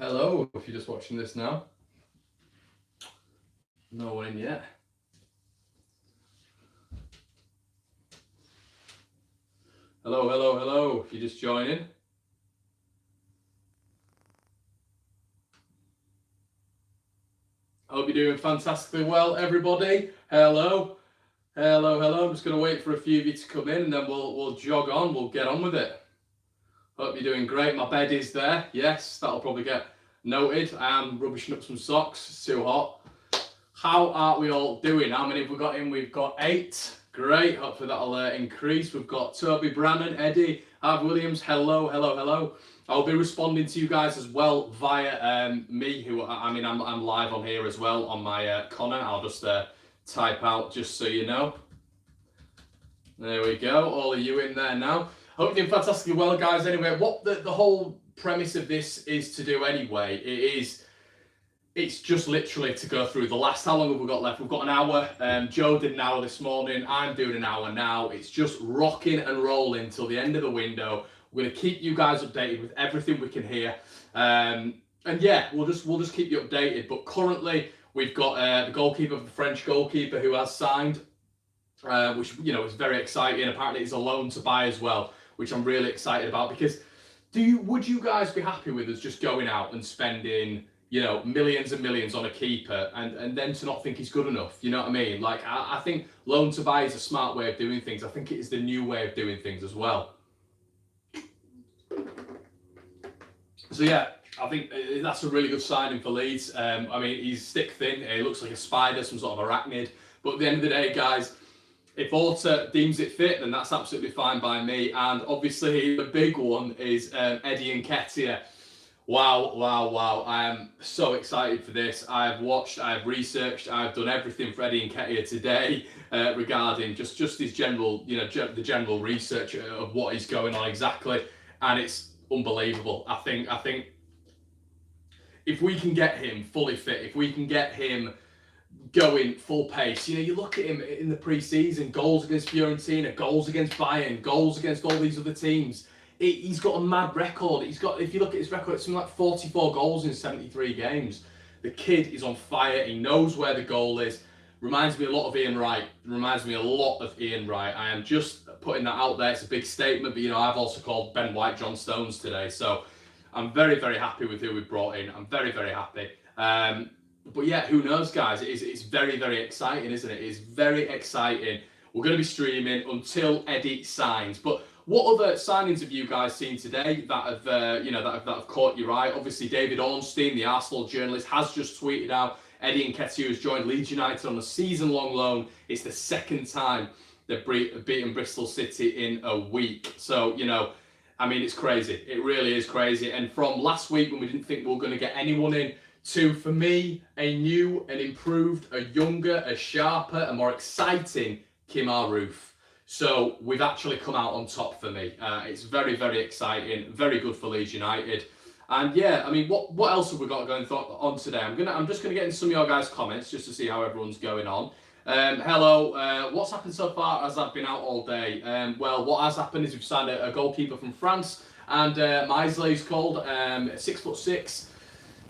Hello, if you're just watching this now. No one in yet. Hello, hello, hello, if you're just joining. I hope you're doing fantastically well, everybody. Hello, hello, hello. I'm just going to wait for a few of you to come in and then we'll jog on, we'll get on with it. Hope you're doing great. My bed is there. Yes, that'll probably get noted. I am rubbishing up some socks. It's too hot. How are we all doing? How many have we got in? We've got 8. Great. Hopefully that'll increase. We've got Toby, Brannan, Eddie, Harv Williams. Hello, hello, hello. I'll be responding to you guys as well via me. I'm live on here as well on my Conor. I'll just type out just so you know. There we go. All of you in there now. Hope you're doing fantastically well, guys. Anyway, what the whole premise of this is to do anyway, it's just literally to go through the last, how long have we got left? We've got an hour. Joe did an hour this morning. I'm doing an hour now. It's just rocking and rolling till the end of the window. We're going to keep you guys updated with everything we can hear. And yeah, we'll just keep you updated. But currently, we've got the goalkeeper, the French goalkeeper, who has signed, which, you know, is very exciting. Apparently, he's a loan to buy as well, which I'm really excited about, because would you guys be happy with us just going out and spending, you know, millions and millions on a keeper and then to not think he's good enough? You know what I mean? Like, I think loan to buy is a smart way of doing things. I think it is the new way of doing things as well. So yeah, I think that's a really good signing for Leeds. I mean, he's stick thin. He looks like a spider, some sort of arachnid. But at the end of the day, guys, if Orta deems it fit, then that's absolutely fine by me. And obviously, the big one is Eddie Nketiah. Wow, wow, wow. I am so excited for this. I've watched, I've researched, I've done everything for Eddie Nketiah today regarding just his general, you know, the general research of what is going on exactly. And it's unbelievable. I think if we can get him fully fit, if we can get him going full pace, you know, you look at him in the pre-season, goals against Fiorentina, goals against Bayern, goals against all these other teams. He's got a mad record. He's got, if you look at his record, it's something like 44 goals in 73 games. The kid is on fire. He knows where the goal is. Reminds me a lot of Ian Wright. Reminds me a lot of Ian Wright. I am just putting that out there. It's a big statement, but, you know, I've also called Ben White John Stones today. So I'm very, very happy with who we brought in. I'm very, very happy. But yeah, who knows, guys? It's very, very exciting, isn't it? It's very exciting. We're going to be streaming until Eddie signs. But what other signings have you guys seen today that have, that have caught your eye? Obviously, David Ornstein, the Arsenal journalist, has just tweeted out Eddie Nketiah has joined Leeds United on a season-long loan. It's the second time they've beaten Bristol City in a week. So, you know, I mean, it's crazy. It really is crazy. And from last week, when we didn't think we were going to get anyone in, to, for me, a new, an improved, a younger, a sharper, a more exciting Kemar Roof. So we've actually come out on top for me. It's very, very exciting, very good for Leeds United. And yeah, I mean, what else have we got going on today? I'm just gonna get in some of your guys' comments just to see how everyone's going on. Hello, what's happened so far as I've been out all day? Well, what has happened is we've signed a goalkeeper from France, and Maisley's called, 6'6",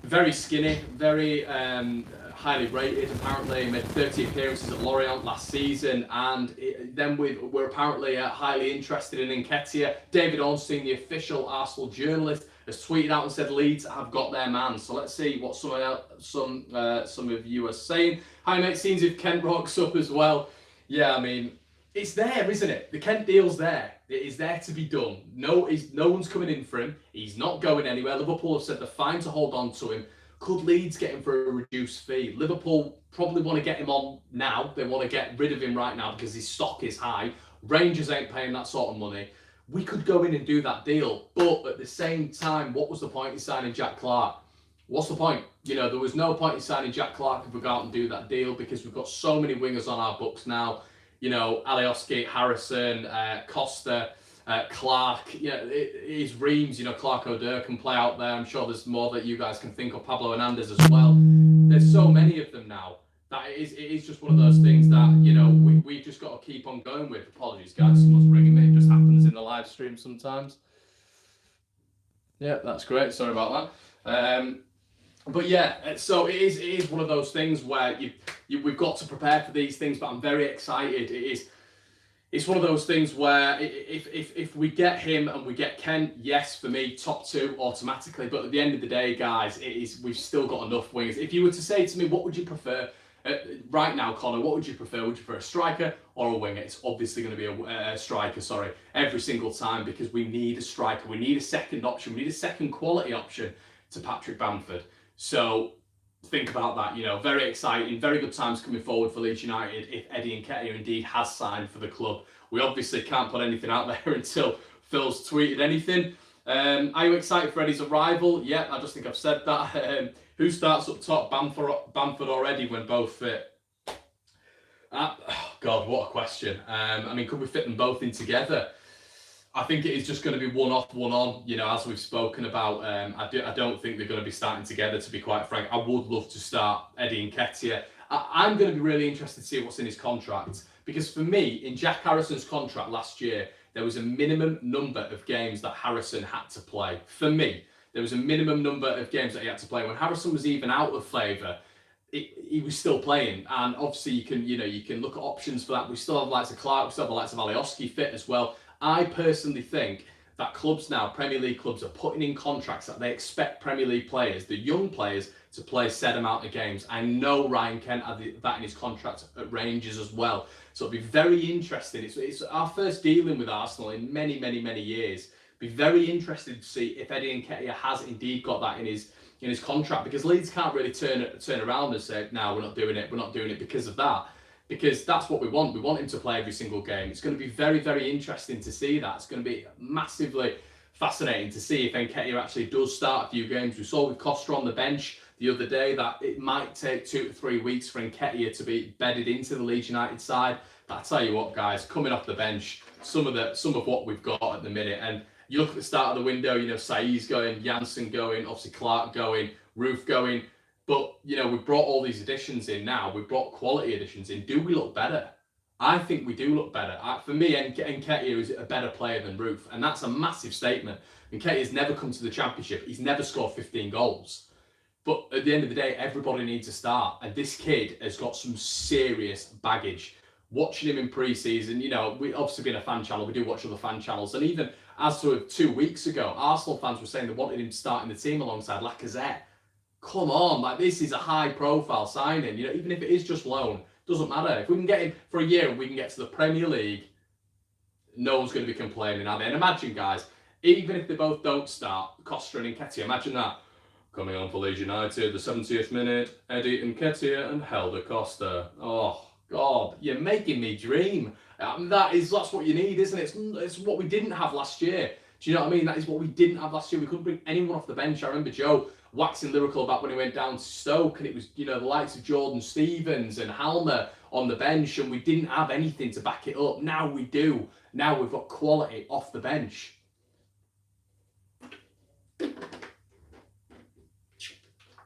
very skinny, very highly rated. Apparently, he made 30 appearances at Lorient last season, and then we're apparently highly interested in Nketiah. David Ornstein, the official Arsenal journalist, has tweeted out and said Leeds have got their man. So let's see what some of you are saying. Hi mate, seems if Kent rocks up as well. Yeah, I mean, it's there, isn't it? The Kent deal's there. It is there to be done. No one's coming in for him. He's not going anywhere. Liverpool have said they're fine to hold on to him. Could Leeds get him for a reduced fee? Liverpool probably want to get him on now. They want to get rid of him right now because his stock is high. Rangers ain't paying that sort of money. We could go in and do that deal. But at the same time, what was the point in signing Jack Clark? What's the point? You know, there was no point in signing Jack Clark if we go out and do that deal, because we've got so many wingers on our books now. You know, Alioski, Harrison, Costa, Clark, you know, it is Reams, you know, Clark O'Dur can play out there. I'm sure there's more that you guys can think of. Pablo Hernandez as well. There's so many of them now that it is just one of those things that, you know, we've just got to keep on going with. Apologies, guys. Someone's ringing me. It just happens in the live stream sometimes. Yeah, that's great. Sorry about that. But yeah, so it is one of those things where we've got to prepare for these things. But I'm very excited. It's one of those things where if we get him and we get Kent, yes, for me, top two automatically. But at the end of the day, guys, we've still got enough wings. If you were to say to me, what would you prefer right now, Conor? What would you prefer? Would you prefer a striker or a winger? It's obviously going to be a striker, sorry, every single time, because we need a striker. We need a second option. We need a second quality option to Patrick Bamford. So think about that. You know, very exciting, very good times coming forward for Leeds United if Eddie Nketiah indeed has signed for the club. We obviously can't put anything out there until Phil's tweeted anything. Are you excited for Eddie's arrival? Yeah, I just think I've said that. Who starts up top, Bamford or Eddie, when both fit? Oh God, what a question. I mean, could we fit them both in together? I think it is just going to be one off, one on, you know, as we've spoken about. I don't think they're going to be starting together, to be quite frank. I would love to start Eddie Nketiah. I'm going to be really interested to see what's in his contract, because for me, in Jack Harrison's contract last year, there was a minimum number of games that Harrison had to play. For me, there was a minimum number of games that he had to play. When Harrison was even out of favour, he was still playing, and obviously you can look at options for that. We still have the likes of Clark, we still have the likes of Alioski fit as well. I personally think that clubs now, Premier League clubs, are putting in contracts that they expect Premier League players, the young players, to play said amount of games. I know Ryan Kent had that in his contract at Rangers as well. So it'll be very interesting. It's our first dealing with Arsenal in many, many, many years. Be very interested to see if Eddie Nketiah has indeed got that in his contract, because Leeds can't really turn around and say, no, we're not doing it because of that. Because that's what we want. We want him to play every single game. It's going to be very, very interesting to see that. It's going to be massively fascinating to see if Nketiah actually does start a few games. We saw with Costa on the bench the other day that it might take 2 to 3 weeks for Nketiah to be bedded into the Leeds United side. But I tell you what, guys, coming off the bench, some of what we've got at the minute, and you look at the start of the window, you know, Saïd's going, Janssen going, obviously Clark going, Roof going. But, you know, we've brought all these additions in now. We've brought quality additions in. Do we look better? I think we do look better. For me, Nketiah is a better player than Roof. And that's a massive statement. Nketiah's never come to the Championship. He's never scored 15 goals. But at the end of the day, everybody needs a start. And this kid has got some serious baggage. Watching him in pre-season, you know, we obviously being a fan channel, we do watch other fan channels. And even as to 2 weeks ago, Arsenal fans were saying they wanted him to start in the team alongside Lacazette. Come on, like, this is a high-profile signing. You know, even if it is just loan, doesn't matter. If we can get him for a year and we can get to the Premier League, no one's going to be complaining, are they? And imagine, guys, even if they both don't start, Costa and Nketiah, imagine that. Coming on for Leeds United, the 70th minute, Eddie Nketiah and Helder Costa. Oh, God, you're making me dream. That's what you need, isn't it? It's what we didn't have last year. Do you know what I mean? That is what we didn't have last year. We couldn't bring anyone off the bench. I remember Joe waxing lyrical about when he went down to Stoke, and it was, you know, the likes of Jordan Stevens and Halmer on the bench, and we didn't have anything to back it up. Now we do. Now we've got quality off the bench.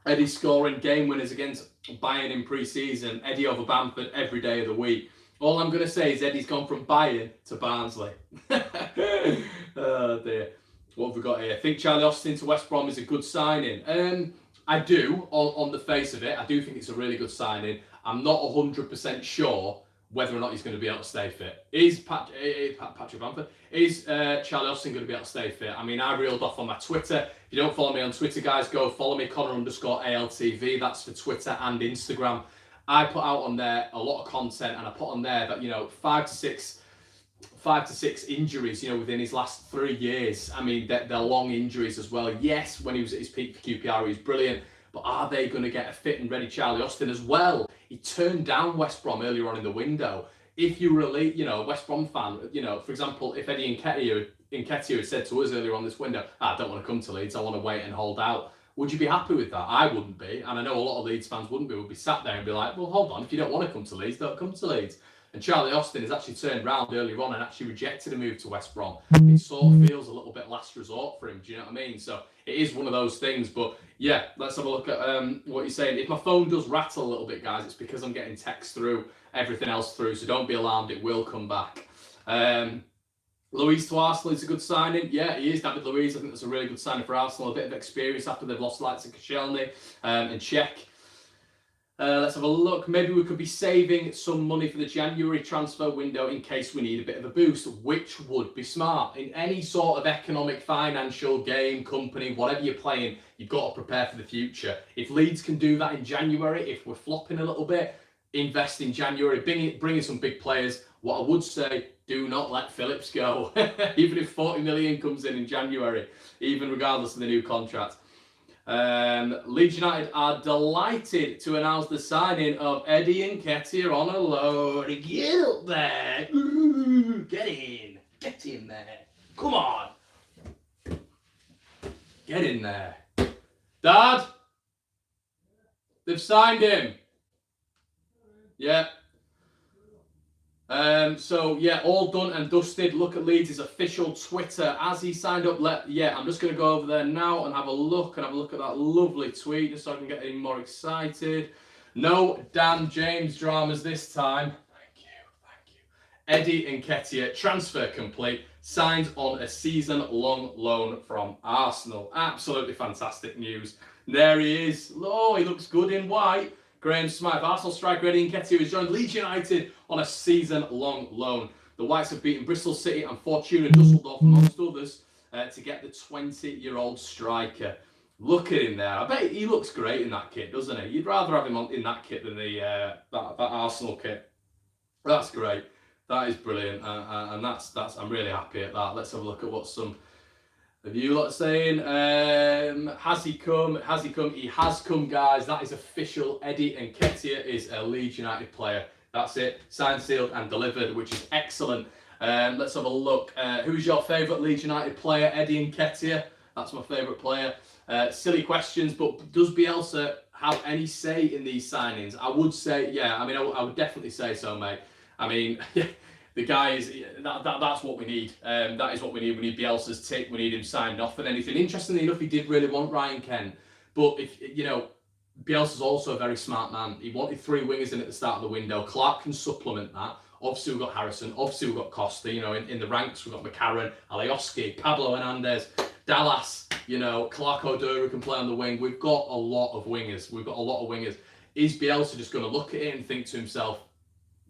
Eddie scoring game winners against Bayern in pre-season. Eddie over Bamford every day of the week. All I'm going to say is Eddie's gone from Bayern to Barnsley. Oh dear. What have we got here? I think Charlie Austin to West Brom is a good signing. I do, on the face of it, I do think it's a really good signing. I'm not 100% sure whether or not he's going to be able to stay fit. Is Patrick Bamford, is Charlie Austin going to be able to stay fit? I mean, I reeled off on my Twitter. If you don't follow me on Twitter, guys, go follow me, Conor_ALTV. That's for Twitter and Instagram. I put out on there a lot of content, and I put on there that, you know, 5 to 6 injuries, you know, within his last 3 years. I mean, they're long injuries as well. Yes, when he was at his peak for QPR, he was brilliant. But are they going to get a fit and ready Charlie Austin as well? He turned down West Brom earlier on in the window. If you were a West Brom fan, you know, for example, if Eddie Nketiah had said to us earlier on this window, I don't want to come to Leeds, I want to wait and hold out, would you be happy with that? I wouldn't be. And I know a lot of Leeds fans wouldn't be. Would be sat there and be like, well, hold on, if you don't want to come to Leeds, don't come to Leeds. And Charlie Austin has actually turned round earlier on and actually rejected a move to West Brom. It sort of feels a little bit last resort for him, do you know what I mean? So it is one of those things. But yeah, let's have a look at what you're saying. If my phone does rattle a little bit, guys, it's because I'm getting text through, everything else through. So don't be alarmed, it will come back. Luiz to Arsenal is a good signing. Yeah, he is. David Luiz, I think that's a really good signing for Arsenal. A bit of experience after they've lost likes of Koscielny and Cech. Let's have a look. Maybe we could be saving some money for the January transfer window in case we need a bit of a boost, which would be smart. In any sort of economic, financial game, company, whatever you're playing, you've got to prepare for the future. If Leeds can do that in January, if we're flopping a little bit, invest in January, bring in some big players. What I would say, do not let Phillips go, even if 40 million comes in January, even regardless of the new contract. Leeds United are delighted to announce the signing of Eddie Nketiah on a loan. Get up there. Ooh, get in there. Come on. Get in there. Dad, they've signed him. Yeah. So yeah, all done and dusted. Look at Leeds' official Twitter as he signed up. I'm just going to go over there now and have a look at that lovely tweet just so I can get even more excited. No Dan James dramas this time. Thank you. Eddie Nketiah, transfer complete, signed on a season-long loan from Arsenal. Absolutely fantastic news. There he is. Oh, he looks good in white. Graham Smythe, Arsenal striker Eddie Nketiah has joined Leeds United on a season-long loan. The Whites have beaten Bristol City and Fortuna Dusseldorf, amongst others, to get the 20-year-old striker. Look at him there. I bet he looks great in that kit, doesn't he? You'd rather have him in that kit than that Arsenal kit. That's great. That is brilliant, and that's I'm really happy at that. Let's have a look at what some of you lot saying. Has he come? Has he come? He has come, guys. That is official. Eddie Nketiah is a Leeds United player. That's it. Signed, sealed, and delivered, which is excellent. Let's have a look. Who's your favourite Leeds United player? Eddie Nketiah. That's my favourite player. Silly questions, but does Bielsa have any say in these signings? I would say, yeah. I mean, I would definitely say so, mate. I mean, the guy is that's what we need. That is what we need. We need Bielsa's tick. We need him signed off and anything. Interestingly enough, he did really want Ryan Kent, but if you know, Bielsa's also a very smart man. He wanted 3 wingers in at the start of the window. Clark can supplement that. Obviously, we've got Harrison. Obviously, we've got Costa. You know, in the ranks, we've got McCarron, Alioski, Pablo Hernandez, Dallas. You know, Clark O'Doherty can play on the wing. We've got a lot of wingers. Is Bielsa just going to look at it and think to himself,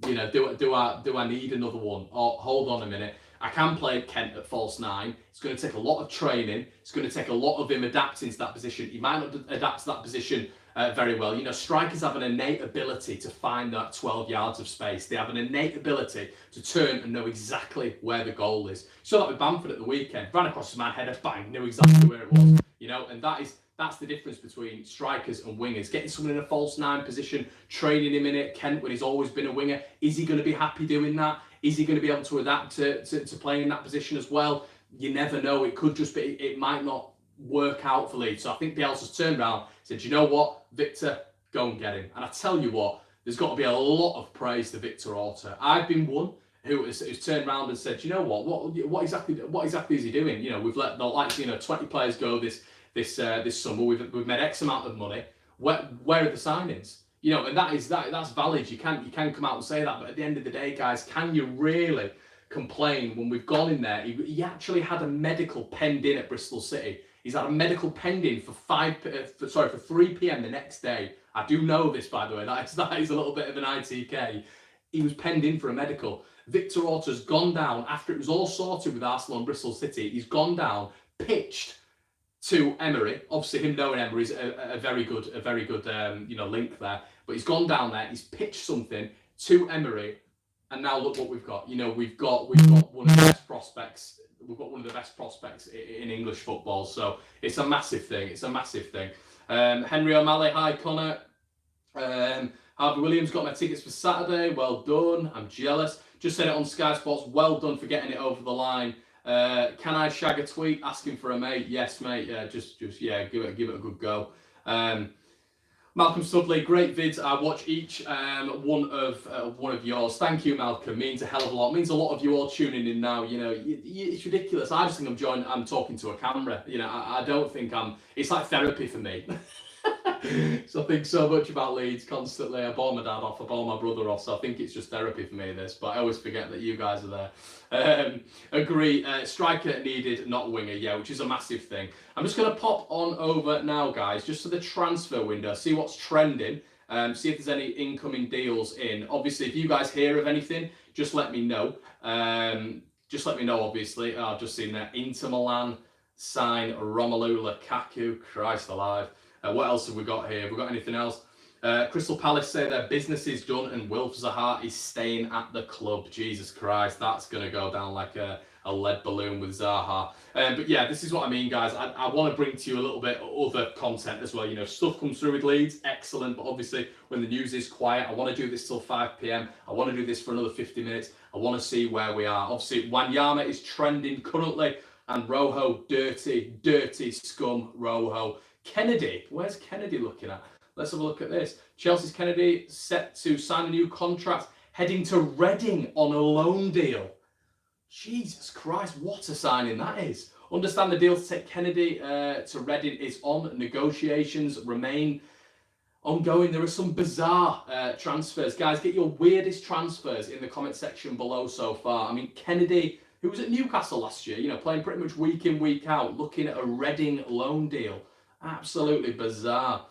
you know, do I need another one? Or hold on a minute, I can play Kent at false 9. It's going to take a lot of training. It's going to take a lot of him adapting to that position. He might not adapt to that position very well. You know, strikers have an innate ability to find that 12 yards of space. They have an innate ability to turn and know exactly where the goal is. So that with Bamford at the weekend, ran across his man, header, bang, knew exactly where it was. You know, and that's the difference between strikers and wingers. Getting someone in a false 9 position, training him in it. Kent, when he's always been a winger, is he going to be happy doing that? Is he going to be able to adapt to playing in that position as well? You never know. It could just be, it might not work out for Leeds. So I think Bielsa's turned around, said, you know what, Victor, go and get him. And I tell you what, there's got to be a lot of praise to Victor Orta. I've been one who's turned around and said, you know what exactly is he doing? You know, we've let the likes, 20 players go this summer. We've made X amount of money. Where are the signings? You know, and that's valid. You can come out and say that, but at the end of the day, guys, can you really complain when we've gone in there? He actually had a medical penned in at Bristol City. He's had a medical penned in for 3 p.m. the next day. I do know this, by the way. That is a little bit of an ITK. He was penned in for a medical. Victor Orta's gone down after it was all sorted with Arsenal and Bristol City. He's gone down, pitched to Emery. Obviously, him knowing Emery's a very good link there. But he's gone down there. He's pitched something to Emery, and now look what we've got. You know, we've got one of the best prospects. We've got one of the best prospects in English football. So it's a massive thing. Henry O'Malley, hi Conor. Harvey Williams, got my tickets for Saturday. Well done. I'm jealous. Just said it on Sky Sports. Well done for getting it over the line. Can I shag a tweet asking for a mate? Yes, mate. Yeah, just give it a good go. Malcolm Studley, great vids. I watch each one of yours. Thank you, Malcolm. Means a hell of a lot. Means a lot of you all tuning in now. You know, it's ridiculous. I just think I'm talking to a camera. You know, I don't think it's like therapy for me. So I think so much about Leeds constantly. I bore my dad off, I bore my brother off, so I think it's just therapy for me, this, but I always forget that you guys are there. Agree, striker needed, not winger, yeah, which is a massive thing. I'm just going to pop on over now, guys, just to the transfer window, see what's trending, see if there's any incoming deals in. Obviously, if you guys hear of anything, just let me know. Just let me know, obviously. I've just seen that Inter Milan sign Romelu Lukaku. Christ alive. What else have we got here? Have we got anything else? Crystal Palace say their business is done and Wilf Zaha is staying at the club. Jesus Christ, that's going to go down like a lead balloon with Zaha. But yeah, this is what I mean, guys. I want to bring to you a little bit of other content as well. You know, stuff comes through with Leeds, excellent. But obviously, when the news is quiet, I want to do this till 5 p.m. I want to do this for another 50 minutes. I want to see where we are. Obviously, Wanyama is trending currently. And Rojo, dirty, dirty scum, Rojo. Kennedy, where's Kennedy looking at? Let's have a look at this. Chelsea's Kennedy set to sign a new contract, heading to Reading on a loan deal. Jesus Christ, what a signing that is. Understand the deal to take Kennedy to Reading is on. Negotiations remain ongoing. There are some bizarre transfers. Guys, get your weirdest transfers in the comment section below so far. I mean, Kennedy, who was at Newcastle last year, you know, playing pretty much week in, week out, looking at a Reading loan deal. Absolutely bizarre.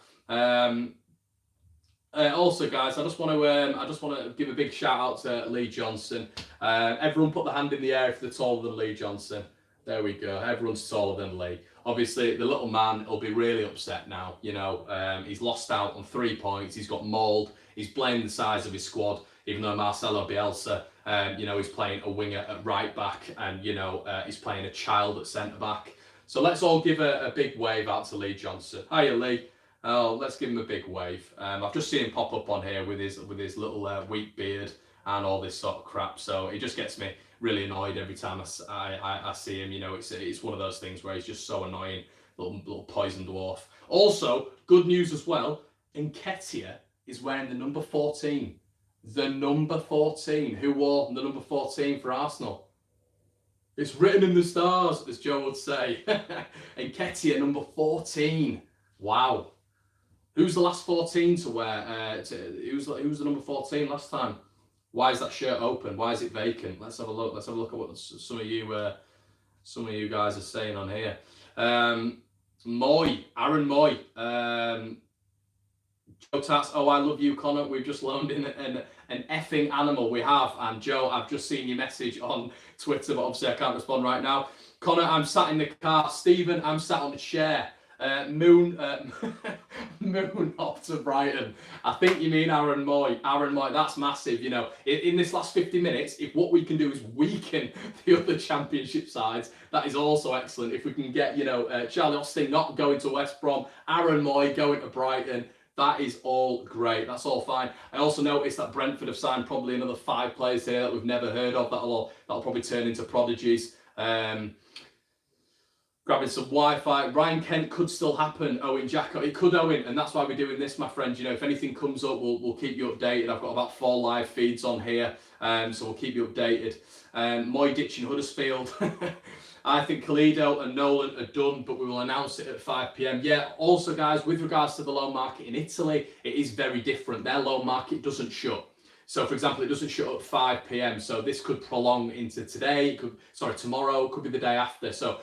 Also, guys, I just want to give a big shout out to Lee Johnson. Everyone put their hand in the air if they're taller than Lee Johnson. There we go. Everyone's taller than Lee. Obviously, the little man will be really upset now. You know, he's lost out on 3 points. He's got mauled. He's blamed the size of his squad, even though Marcelo Bielsa, you know, he's playing a winger at right back, and you know, he's playing a child at centre back. So let's all give a big wave out to Lee Johnson. Hiya, Lee. Oh, let's give him a big wave. I've just seen him pop up on here with his little wheat beard and all this sort of crap. So it just gets me really annoyed every time I see him. You know, it's one of those things where he's just so annoying, little poison dwarf. Also, good news as well. Nketiah is wearing the number 14. The number 14. Who wore the number 14 for Arsenal? It's written in the stars, as Joe would say. Nketiah, number 14. Wow. Who's the last 14 to wear? Who's the number 14 last time? Why is that shirt open? Why is it vacant? Let's have a look. Let's have a look at what some of you guys are saying on here. Moy, Aaron Moy. Joe Tats, oh, I love you, Conor. We've just loaned in an effing animal. We have. And Joe, I've just seen your message on Twitter, but obviously I can't respond right now. Conor, I'm sat in the car. Stephen, I'm sat on a chair. Moon off to Brighton. I think you mean Aaron Moy. Aaron Moy, that's massive. You know, in this last 50 minutes, if what we can do is weaken the other championship sides, that is also excellent. If we can get, you know, Charlie Austin not going to West Brom, Aaron Moy going to Brighton, that is all great. That's all fine. I also noticed that Brentford have signed probably another 5 players here that we've never heard of. That'll probably turn into prodigies. Grabbing some Wi-Fi. Ryan Kent could still happen. Owen Jacko, it could, Owen, and that's why we're doing this, my friend. You know, if anything comes up, we'll keep you updated. I've got about 4 live feeds on here, so we'll keep you updated. Moy ditching Huddersfield. I think Kalido and Nolan are done, but we will announce it at 5 p.m. Yeah, also, guys, with regards to the loan market in Italy, it is very different. Their loan market doesn't shut. So, for example, it doesn't shut at 5 p.m. So this could prolong into today. Tomorrow, could be the day after. So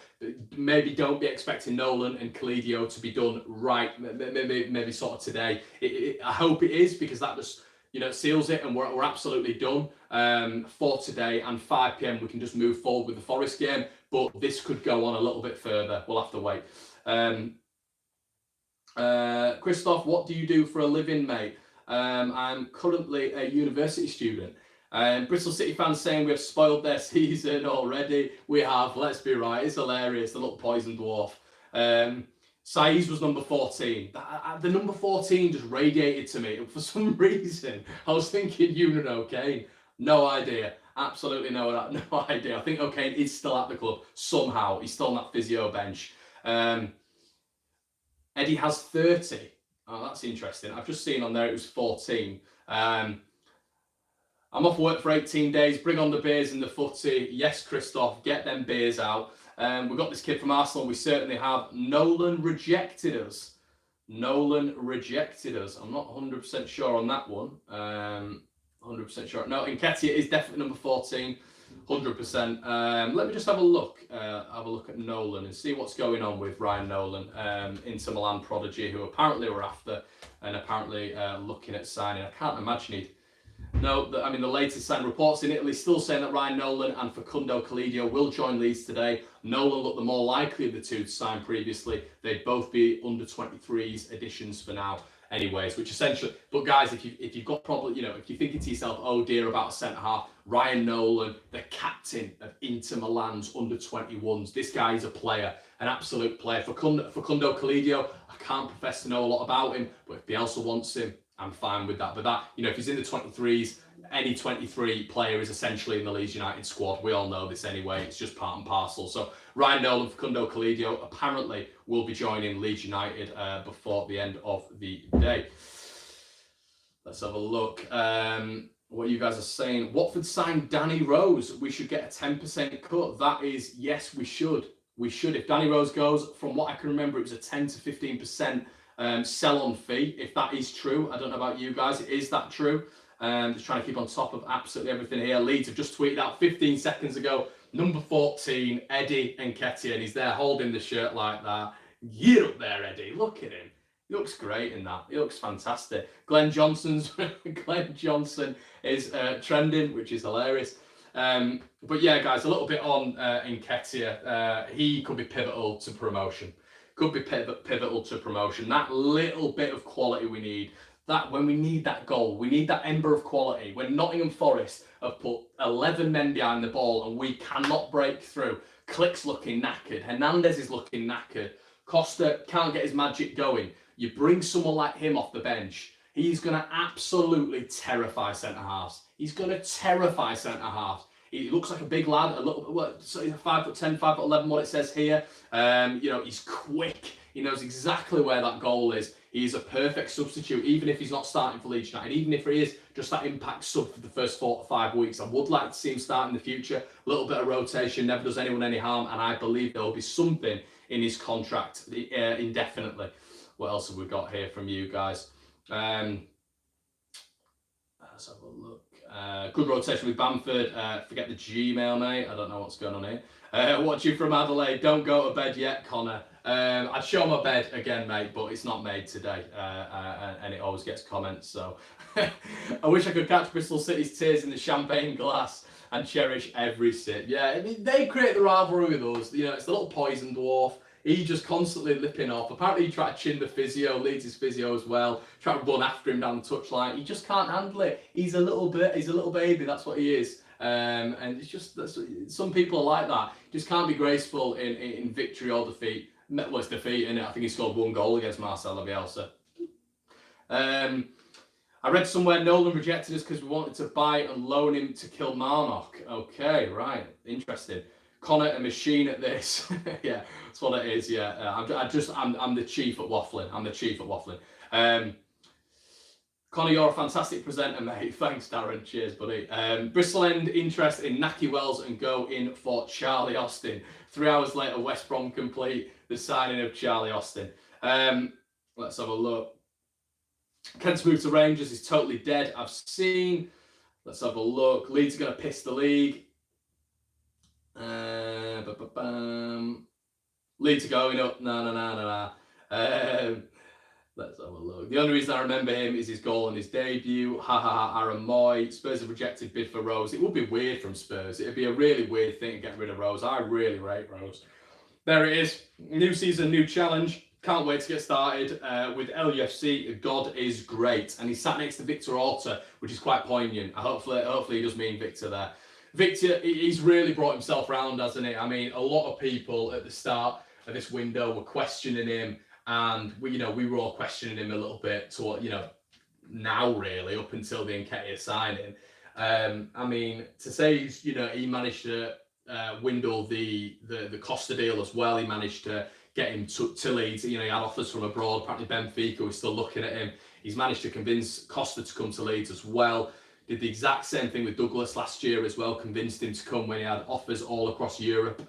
maybe don't be expecting Nolan and Kalidio to be done right. Maybe sort of today. I hope it is, because that just, you know, seals it, and we're absolutely done for today. And 5 p.m. we can just move forward with the Forest game. But this could go on a little bit further. We'll have to wait. Christoph, what do you do for a living, mate? I'm currently a university student. Bristol City fans saying we have spoiled their season already. We have, let's be right. It's hilarious, the little poison dwarf. Saiz was number 14. The number 14 just radiated to me. And for some reason, I was thinking Eunan O'Kane. No idea. Absolutely no idea. I think O'Kane is still at the club somehow. He's still on that physio bench. Eddie has 30. Oh, that's interesting. I've just seen on there it was 14. I'm off work for 18 days. Bring on the beers and the footy. Yes, Christoph, get them beers out. We've got this kid from Arsenal. We certainly have. Nolan rejected us. Nolan rejected us. I'm not 100% sure on that one. 100% sure. No, Nketiah is definitely number 14. 100%. Let me just have a look at Nolan and see what's going on with Ryan Nolan, Inter Milan prodigy, who apparently we're after and apparently looking at signing. I can't imagine he'd. No, I mean, the latest signed reports in Italy still saying that Ryan Nolan and Facundo Calidio will join Leeds today. Nolan looked the more likely of the two to sign previously. They'd both be under 23s additions for now. Anyways, which essentially, but guys, if you've got probably, you know, if you're thinking to yourself, oh dear, about a centre half, Ryan Nolan, the captain of Inter Milan's under 21s, this guy is a player, an absolute player. Facundo Calidio, I can't profess to know a lot about him, but if Bielsa wants him, I'm fine with that. But that, you know, if he's in the 23s, any 23 player is essentially in the Leeds United squad. We all know this anyway. It's just part and parcel. So Ryan Nolan, Facundo Calidio apparently will be joining Leeds United before the end of the day. Let's have a look. What you guys are saying. Watford signed Danny Rose. We should get a 10% cut. That is, yes, we should. We should. If Danny Rose goes, from what I can remember, it was a 10 to 15% sell-on fee. If that is true, I don't know about you guys. Is that true? Just trying to keep on top of absolutely everything here. Leeds have just tweeted out 15 seconds ago, number 14, Eddie Nketiah, and he's there holding the shirt like that. Get up there, Eddie. Look at him. He looks great in that. He looks fantastic. Glenn Johnson is trending, which is hilarious. But yeah, guys, a little bit on Nketiah. He could be pivotal to promotion. Could be pivotal to promotion. That little bit of quality we need. That when we need that goal, we need that ember of quality. When Nottingham Forest have put 11 men behind the ball and we cannot break through. Click's looking knackered. Hernandez is looking knackered. Costa can't get his magic going. You bring someone like him off the bench, he's going to absolutely terrify centre-halves. He's going to terrify centre-halves. He looks like a big lad, a little bit, 5'10", 5'11", what it says here. You know, he's quick. He knows exactly where that goal is. He's a perfect substitute, even if he's not starting for Leeds United, even if he is just that impact sub for the first 4 to 5 weeks. I would like to see him start in the future. A little bit of rotation never does anyone any harm, and I believe there will be something in his contract indefinitely. What else have we got here from you guys? Let's have a look. Good rotation with Bamford. Forget the Gmail, mate. I don't know what's going on here. Watching from Adelaide. Don't go to bed yet, Conor. I'd show my bed again, mate, but it's not made today, and it always gets comments. So I wish I could catch Bristol City's tears in the champagne glass and cherish every sip. Yeah, I mean, they create the rivalry with us. You know, it's the little poison dwarf. He just constantly lipping off. Apparently, he tried to chin the physio, Leeds' physio as well. Tried to run after him down the touchline. He just can't handle it. He's a little baby. That's what he is. And it's just some people are like that. Just can't be graceful in victory or defeat. Well, it's defeat, innit? I think he scored 1 goal against Marcelo Bielsa. I read somewhere Nolan rejected us because we wanted to buy and loan him to Kilmarnock. Okay, right, interesting. Conor, a machine at this. Yeah, that's what it is. Yeah, I'm the chief at waffling. I'm the chief at waffling. Conor, you're a fantastic presenter, mate. Thanks, Darren. Cheers, buddy. Bristol End interest in Naki Wells and go in for Charlie Austin. 3 hours later, West Brom complete the signing of Charlie Austin. Let's have a look. Kent's move to Rangers is totally dead. I've seen. Let's have a look. Leeds are going to piss the league. Leeds are going up. No. Let's have a look. The only reason I remember him is his goal in his debut. Aaron Moy. Spurs have rejected bid for Rose. It would be weird from Spurs. It'd be a really weird thing to get rid of Rose. I really rate Rose. There it is. New season, new challenge. Can't wait to get started with LUFC. God is great. And he's sat next to Victor Orta, which is quite poignant. Hopefully he does mean Victor there. Victor, he's really brought himself round, hasn't he? I mean, a lot of people at the start of this window were questioning him. And we were all questioning him a little bit to now really up until the Nketiah signing. I mean, to say he managed to windle the Costa deal as well. He managed to get him to Leeds. He had offers from abroad. Apparently Benfica was still looking at him. He's managed to convince Costa to come to Leeds as well. Did the exact same thing with Douglas last year as well. Convinced him to come when he had offers all across Europe.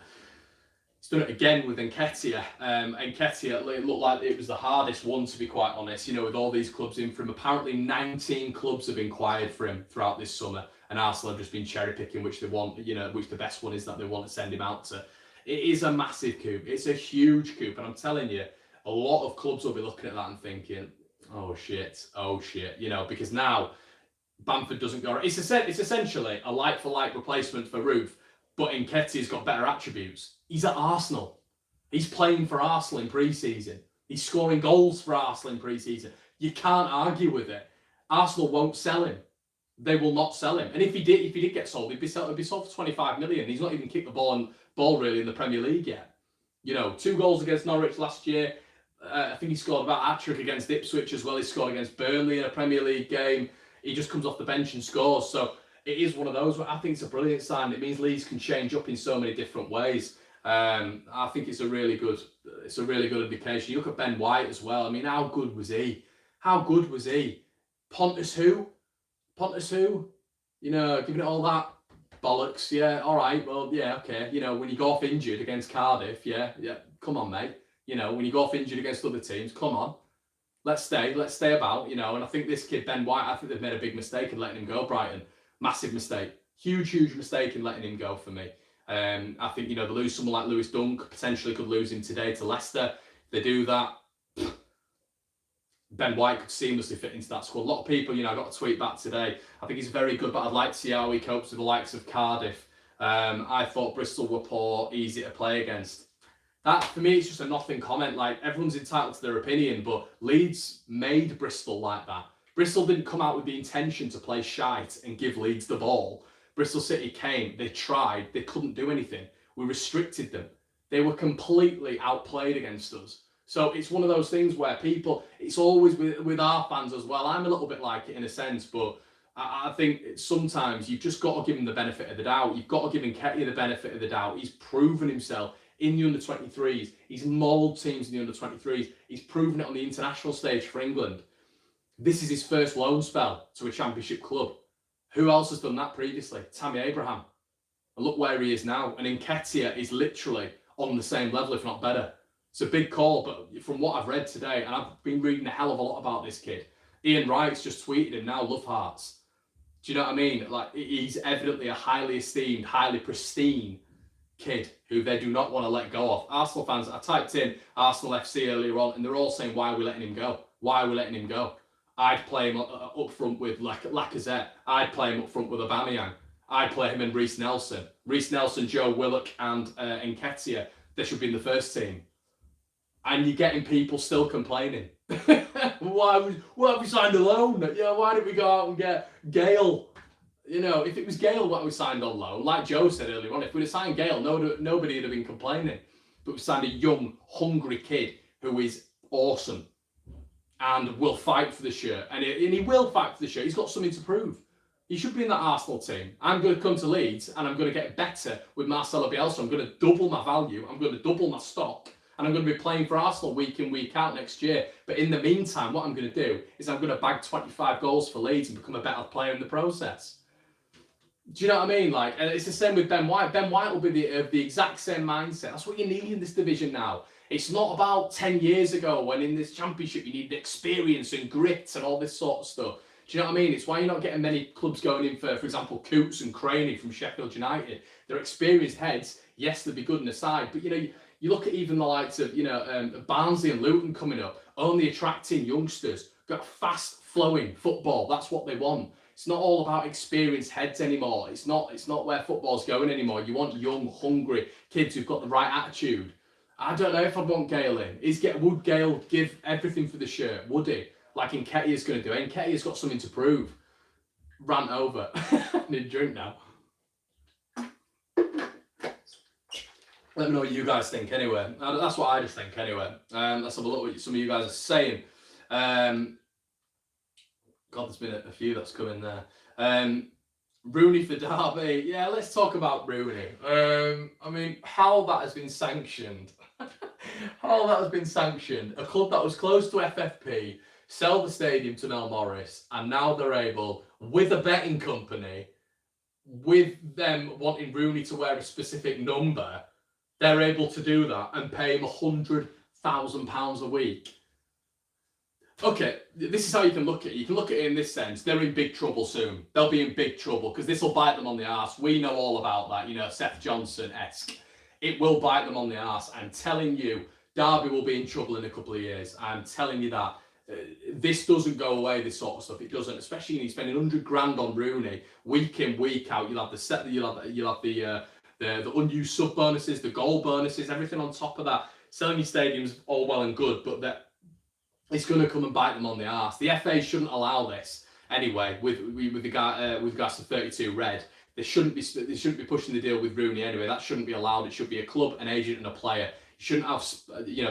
He's done it again with Nketiah. Nketiah, it looked like it was the hardest one, to be quite honest, you know, with all these clubs in for him. Apparently 19 clubs have inquired for him throughout this summer, and Arsenal have just been cherry picking which they want, you know, which the best one is that they want to send him out to. It is a massive coup. It's a huge coup, and I'm telling you, a lot of clubs will be looking at that and thinking, oh shit, you know, because now Bamford doesn't go. It's essentially a like-for-like replacement for Ruth, but Nketiah's got better attributes. He's at Arsenal. He's playing for Arsenal in pre-season. He's scoring goals for Arsenal in pre-season. You can't argue with it. Arsenal won't sell him. They will not sell him. And if he did get sold, he'd be sold for 25 million. He's not even kicked the ball really in the Premier League yet. You know, 2 goals against Norwich last year. I think he scored about a hat-trick against Ipswich as well. He scored against Burnley in a Premier League game. He just comes off the bench and scores. So it is one of those where I think it's a brilliant sign. It means Leeds can change up in so many different ways. I think it's a really good indication. You look at Ben White as well. I mean, how good was he? How good was he? Pontus who? You know, giving it all that bollocks. Yeah, all right. Well, yeah, okay. You know, when you go off injured against Cardiff, yeah. Come on, mate. You know, when you go off injured against other teams, come on. Let's stay about, you know. And I think this kid, Ben White, I think they've made a big mistake in letting him go, Brighton. Massive mistake. Huge mistake in letting him go for me. I think, you know, they lose someone like Lewis Dunk, potentially could lose him today to Leicester. If they do that, Ben White could seamlessly fit into that squad. A lot of people, you know, I got a tweet back today. I think he's very good, but I'd like to see how he copes with the likes of Cardiff. I thought Bristol were poor, easy to play against. That, for me, it's just a nothing comment. Like, everyone's entitled to their opinion, but Leeds made Bristol like that. Bristol didn't come out with the intention to play shite and give Leeds the ball. Bristol City came, they tried, they couldn't do anything. We restricted them. They were completely outplayed against us. So it's one of those things where people, it's always with our fans as well. I'm a little bit like it in a sense, but I think sometimes you've just got to give him the benefit of the doubt. You've got to give Nketiah the benefit of the doubt. He's proven himself in the under-23s. He's mauled teams in the under-23s. He's proven it on the international stage for England. This is his first loan spell to a championship club. Who else has done that previously? Tammy Abraham. And look where he is now. And Nketiah is literally on the same level, if not better. It's a big call, but from what I've read today, and I've been reading a hell of a lot about this kid, Ian Wright's just tweeted him now, love hearts. Do you know what I mean? Like, he's evidently a highly esteemed, highly pristine kid who they do not want to let go of. Arsenal fans, I typed in Arsenal FC earlier on, and they're all saying, why are we letting him go? Why are we letting him go? I'd play him up front with Lacazette. I'd play him up front with Aubameyang. I'd play him and Reece Nelson. Reece Nelson, Joe Willock, and Nketiah. They should be in the first team. And you're getting people still complaining. Why have we signed a loan? Yeah, why didn't we go out and get Gale? You know, if it was Gale what we signed on loan, like Joe said earlier on, if we'd have signed Gale, nobody would have been complaining. But we signed a young, hungry kid who is awesome and will fight for the shirt. And he will fight for the shirt. He's got something to prove. He should be in that Arsenal team. I'm going to come to Leeds and I'm going to get better with Marcelo Bielsa. I'm going to double my value. I'm going to double my stock. And I'm going to be playing for Arsenal week in, week out next year. But in the meantime, what I'm going to do is I'm going to bag 25 goals for Leeds and become a better player in the process. Do you know what I mean? Like, and it's the same with Ben White. Ben White will be the exact same mindset. That's what you need in this division now. It's not about 10 years ago when in this championship you need experience and grit and all this sort of stuff. Do you know what I mean? It's why you're not getting many clubs going in for example, Coots and Craney from Sheffield United. They're experienced heads. Yes, they'll be good in the side, but you know, you look at even the likes of, you know, Barnsley and Luton coming up, only attracting youngsters, got fast flowing football. That's what they want. It's not all about experienced heads anymore. It's not where football's going anymore. You want young, hungry kids who've got the right attitude. I don't know if I'd want Gale in. Would Gale give everything for the shirt? Would he? Like Nketiah's going to do. Nketiah's got something to prove. Rant over. I need a drink now. Let me know what you guys think anyway. That's what I just think anyway. Let's have a look at what some of you guys are saying. God, there's been a few that's come in there. Rooney for Derby. Yeah, let's talk about Rooney. I mean, how that has been sanctioned. How that has been sanctioned. A club that was close to FFP, sell the stadium to Mel Morris, and now they're able, with a betting company, with them wanting Rooney to wear a specific number, they're able to do that and pay him £100,000 a week. Okay, this is how you can look at it. You can look at it in this sense. They're in big trouble soon. They'll be in big trouble because this will bite them on the arse. We know all about that, you know, Seth Johnson-esque. It will bite them on the arse. I'm telling you, Derby will be in trouble in a couple of years. I'm telling you that. This doesn't go away, this sort of stuff. It doesn't, especially when you're spending 100 grand on Rooney week in, week out. You'll have the set, you'll have the unused sub bonuses, the goal bonuses, everything on top of that. Selling your stadiums all well and good, but that it's going to come and bite them on the arse. The FA shouldn't allow this anyway. With the guy with regards to 32 red, they shouldn't be pushing the deal with Rooney anyway. That shouldn't be allowed. It should be a club, an agent, and a player. You shouldn't have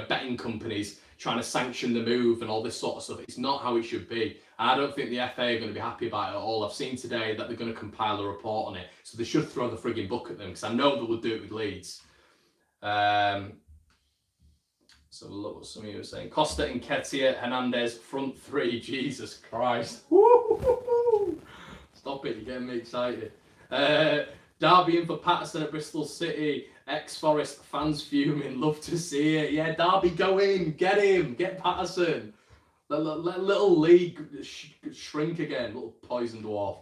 betting companies trying to sanction the move and all this sort of stuff. It's not how it should be. And I don't think the FA are going to be happy about it at all. I've seen today that they're going to compile a report on it, so they should throw the frigging book at them because I know they will do it with Leeds. So look what some of you are saying. Costa, Nketiah, Hernandez, front three. Jesus Christ. Woo-hoo-hoo-hoo. Stop it, you're getting me excited. Derby in for Patterson at Bristol City. Ex-Forest fans fuming. Love to see it. Yeah, Derby, go in. Get him. Get Patterson. Let little league shrink again. Little poison dwarf.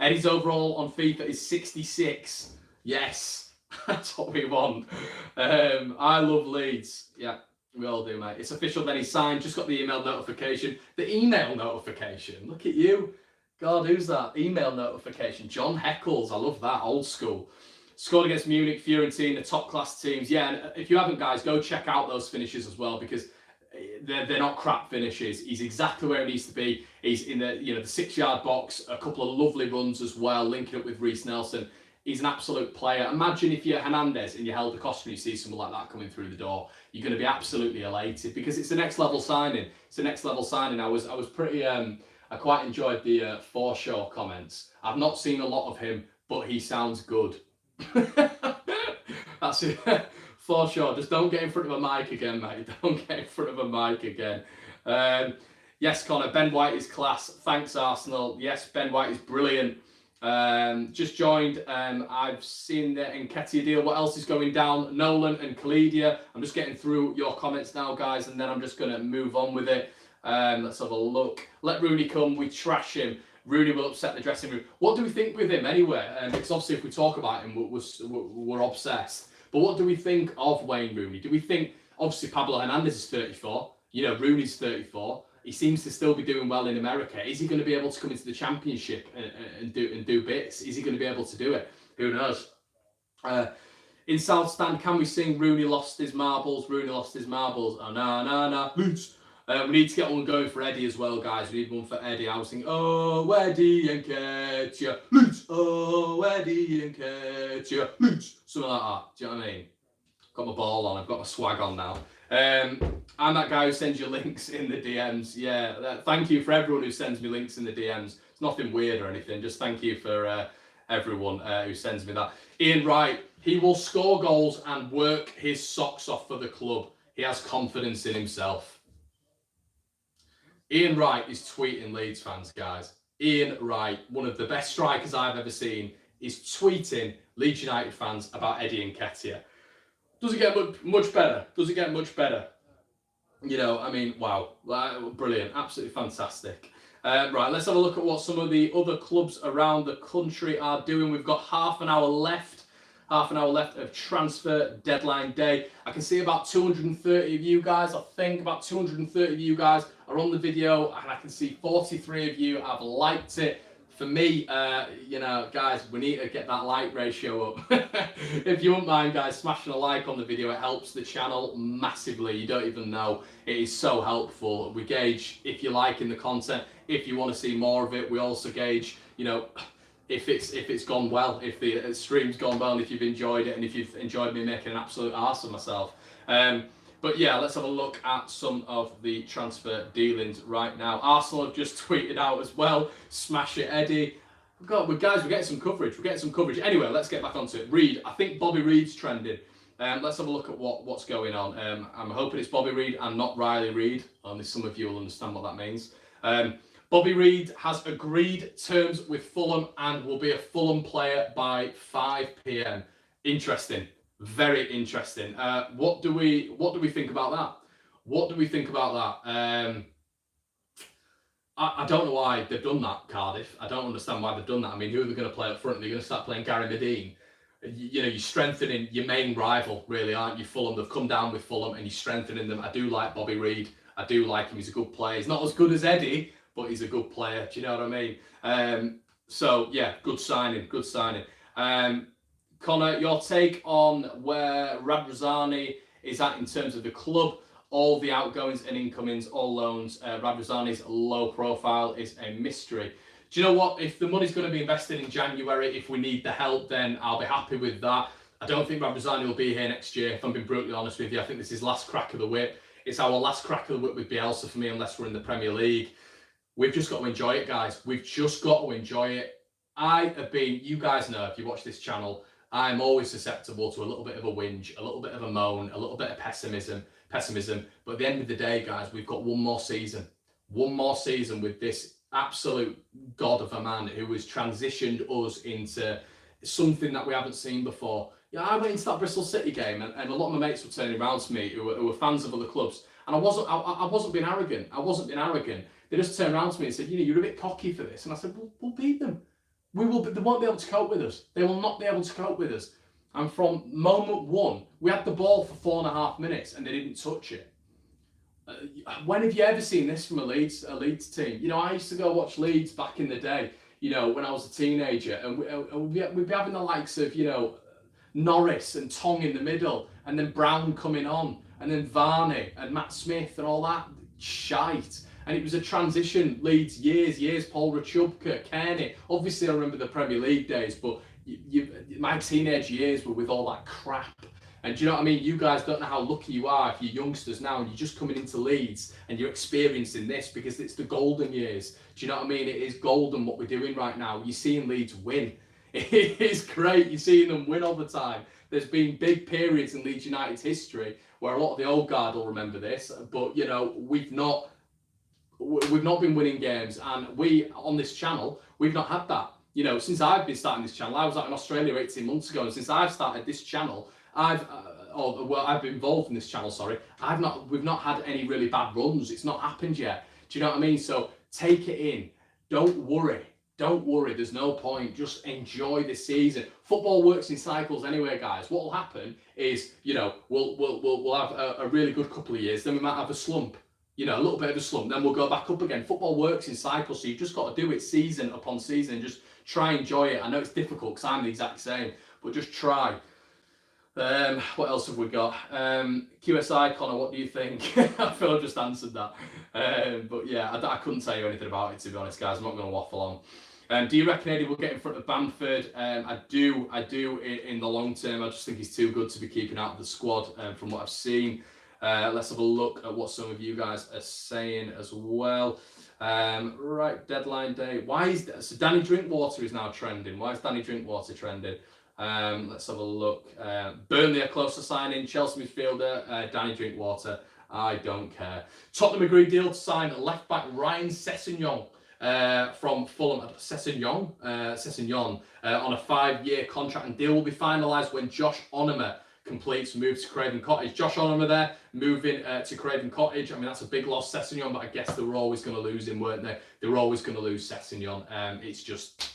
Eddie's overall on FIFA is 66. Yes. That's what we want. I love Leeds. Yeah. We all do, mate. It's official, then he signed. Just got the email notification. The email notification. Look at you. God, who's that? Email notification. John Heckles. I love that. Old school. Scored against Munich, Fiorentina, top-class teams. Yeah, and if you haven't, guys, go check out those finishes as well because they're not crap finishes. He's exactly where he needs to be. He's in the the 6-yard box. A couple of lovely runs as well, linking up with Reece Nelson. He's an absolute player. Imagine if you're Hernandez and you held the Costa and you see someone like that coming through the door. You're going to be absolutely elated because it's the next level signing. It's the next level signing. I was pretty. I quite enjoyed the Forshaw comments. I've not seen a lot of him, but he sounds good. That's it. Forshaw, just don't get in front of a mic again, mate. Don't get in front of a mic again. Yes, Conor. Ben White is class. Thanks, Arsenal. Yes, Ben White is brilliant. Just joined. I've seen the Nketiah deal. What else is going down? Nolan and Khalidiyah. I'm just getting through your comments now, guys, and then I'm just going to move on with it. Let's have a look. Let Rooney come. We trash him. Rooney will upset the dressing room. What do we think with him anyway? Because obviously, if we talk about him, we're obsessed. But what do we think of Wayne Rooney? Do we think obviously Pablo Hernandez is 34? Rooney's 34. He seems to still be doing well in America. Is he going to be able to come into the Championship and do bits? Is he going to be able to do it? Who knows? In South Stand, can we sing Rooney lost his marbles? Rooney lost his marbles. Oh, no. Leeds. We need to get one going for Eddie as well, guys. We need one for Eddie. I was thinking, oh, Eddie and Nketiah. Leeds. Oh, Eddie and Nketiah. Leeds. Something like that. Do you know what I mean? Got my ball on. I've got my swag on now. I'm that guy who sends you links in the DMs. Yeah, thank you for everyone who sends me links in the DMs. It's nothing weird or anything. Just thank you for everyone who sends me that. Ian Wright, he will score goals and work his socks off for the club. He has confidence in himself. Ian Wright is tweeting Leeds fans, guys. Ian Wright, one of the best strikers I've ever seen, is tweeting Leeds United fans about Eddie Nketiah. Does it get much better? Does it get much better? Wow. Brilliant. Absolutely fantastic. Right, let's have a look at what some of the other clubs around the country are doing. We've got half an hour left of transfer deadline day. I can see about 230 of you guys. I think about 230 of you guys are on the video, and I can see 43 of you have liked it. For me, guys, we need to get that like ratio up. If you wouldn't mind, guys, smashing a like on the video, it helps the channel massively. You don't even know. It is so helpful. We gauge if you're liking the content, if you want to see more of it. We also gauge, if it's gone well, if the stream's gone well, and if you've enjoyed it, and if you've enjoyed me making an absolute arse of myself. But yeah, let's have a look at some of the transfer dealings right now. Arsenal have just tweeted out as well. Smash it, Eddie. Guys, we're getting some coverage. We're getting some coverage. Anyway, let's get back onto it. Reid. I think Bobby Reid's trending. Let's have a look at what's going on. I'm hoping it's Bobby Reid and not Riley Reid. Only some of you will understand what that means. Bobby Reid has agreed terms with Fulham and will be a Fulham player by 5 p.m. Interesting. Very interesting. What do we think about that? What do we think about that? I don't know why they've done that, Cardiff. I don't understand why they've done that. I mean, who are they going to play up front? They're going to start playing Gary Medine. You know, you're strengthening your main rival, really, aren't you? Fulham. They've come down with Fulham, and you're strengthening them. I do like Bobby Reid. I do like him. He's a good player. He's not as good as Eddie, but he's a good player. Do you know what I mean? So yeah, good signing. Good signing. Conor, your take on where Radrizzani is at in terms of the club? All the outgoings and incomings, all loans. Radrizzani's low profile is a mystery. Do you know what? If the money's going to be invested in January, if we need the help, then I'll be happy with that. I don't think Radrizzani will be here next year, if I'm being brutally honest with you. I think this is last crack of the whip. It's our last crack of the whip with Bielsa for me, unless we're in the Premier League. We've just got to enjoy it, guys. We've just got to enjoy it. You guys know, if you watch this channel, I'm always susceptible to a little bit of a whinge, a little bit of a moan, a little bit of pessimism. But at the end of the day, guys, we've got one more season with this absolute god of a man who has transitioned us into something that we haven't seen before. Yeah, I went into that Bristol City game, and a lot of my mates were turning around to me who were fans of other clubs, and I wasn't being arrogant. They just turned around to me and said, you're a bit cocky for this, and I said, we'll beat them. They won't be able to cope with us. They will not be able to cope with us. And from moment one, we had the ball for 4.5 minutes and they didn't touch it. When have you ever seen this from a Leeds team? I used to go watch Leeds back in the day, when I was a teenager, and we'd be having the likes of, Norris and Tong in the middle, and then Brown coming on, and then Varney and Matt Smith and all that shite. And it was a transition, Leeds, years, Paul Rachubka, Kearney. Obviously, I remember the Premier League days, but my teenage years were with all that crap. And do you know what I mean? You guys don't know how lucky you are if you're youngsters now and you're just coming into Leeds and you're experiencing this, because it's the golden years. Do you know what I mean? It is golden what we're doing right now. You're seeing Leeds win. It is great. You're seeing them win all the time. There's been big periods in Leeds United's history where a lot of the old guard will remember this, but we've not been winning games, and we on this channel, we've not had that. Since I've been starting this channel, I was out in Australia 18 months ago, and since I've started this channel, I've been involved in this channel, sorry, we've not had any really bad runs. It's not happened yet. Do you know what I mean? So take it in. Don't worry. There's no point. Just enjoy this season. Football works in cycles anyway, guys. What will happen is, we'll have a really good couple of years, then we might have a slump. A little bit of a slump, then we'll go back up again. Football works in cycles, so you've just got to do it season upon season and just try and enjoy it. I know it's difficult because I'm the exact same, but just try. What else have we got? QSI, Conor, what do you think? I feel I've just answered that. But yeah, I couldn't tell you anything about it, to be honest, guys. I'm not going to waffle on. Do you reckon Eddie will get in front of Bamford? I do in the long term. I just think he's too good to be keeping out of the squad from what I've seen. Let's have a look at what some of you guys are saying as well. Right, deadline day. So Danny Drinkwater is now trending. Why is Danny Drinkwater trending? Let's have a look. Burnley are close to signing Chelsea midfielder Danny Drinkwater. I don't care. Tottenham agreed deal to sign left back Ryan Sessegnon from Fulham. Sessegnon on a 5-year contract, and deal will be finalised when Josh Onomah completes move to Craven Cottage. Josh Onomah there, moving to Craven Cottage. I mean, that's a big loss, Sessegnon, but I guess they were always going to lose him, weren't they? They were always going to lose Sessegnon. It's just,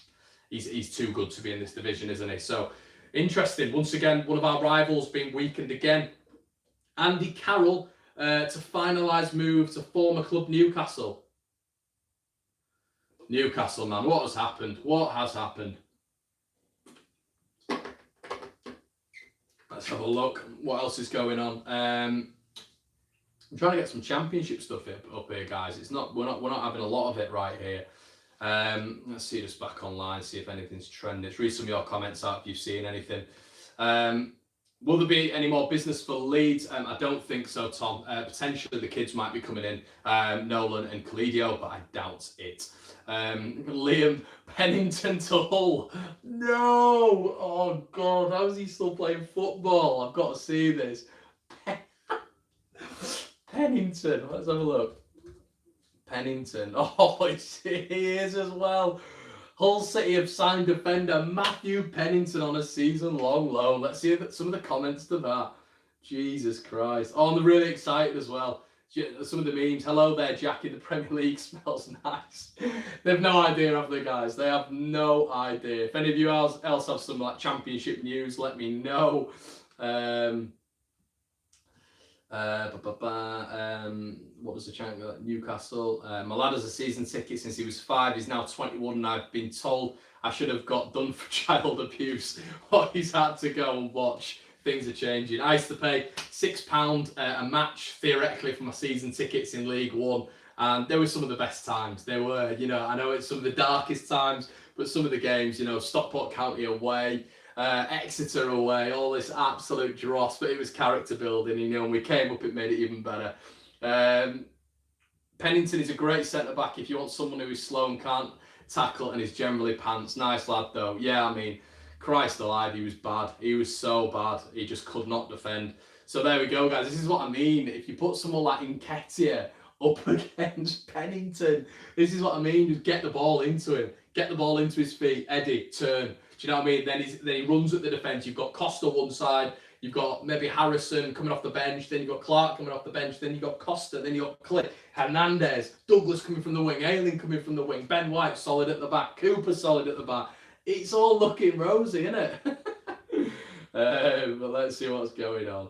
he's too good to be in this division, isn't he? So, interesting. Once again, one of our rivals being weakened again. Andy Carroll to finalise move to former club Newcastle. Newcastle, man, what has happened? What has happened? Let's have a look. What else is going on? I'm trying to get some championship stuff up here, guys. We're not having a lot of it right here. Let's see this back online, see if anything's trending. Let's read some of your comments out if you've seen anything. Will there be any more business for Leeds? I don't think so, Tom. Potentially the kids might be coming in, Nolan and Kalidio, but I doubt it. Liam Pennington to Hull. No! Oh God, how is he still playing football? I've got to see this. Pennington, let's have a look. Pennington. Oh, he is as well. Hull City have signed defender Matthew Pennington on a season-long loan. Let's see some of the comments to that. Jesus Christ. Oh, and they're really excited as well. Some of the memes. Hello there, Jackie. The Premier League smells nice. They have no idea, have they, guys? They have no idea. If any of you else have some like Championship news, let me know. What was the chant? Newcastle. My lad has a season ticket since he was 5. He's now 21, and I've been told I should have got done for child abuse. What he's had to go and watch. Things are changing. I used to pay £6 a match theoretically for my season tickets in League One, and they were some of the best times. They were, you know, I know it's some of the darkest times, but some of the games, you know, Stockport County away, Exeter away, all this absolute dross, but it was character building, you know, and we came up, it made it even better. Pennington is a great centre-back if you want someone who is slow and can't tackle and is generally pants. Nice lad, though. Yeah, I mean, Christ alive, he was bad. He was so bad. He just could not defend. So there we go, guys. This is what I mean. If you put someone like Nketiah up against Pennington, this is what I mean. Just get the ball into him. Get the ball into his feet. Eddie, turn. Do you know what I mean? Then he runs at the defence. You've got Costa one side. You've got maybe Harrison coming off the bench. Then you've got Clark coming off the bench. Then you've got Costa. Then you've got Cliff, Hernandez, Douglas coming from the wing, Ayling coming from the wing, Ben White solid at the back, Cooper solid at the back. It's all looking rosy, isn't it? But let's see what's going on.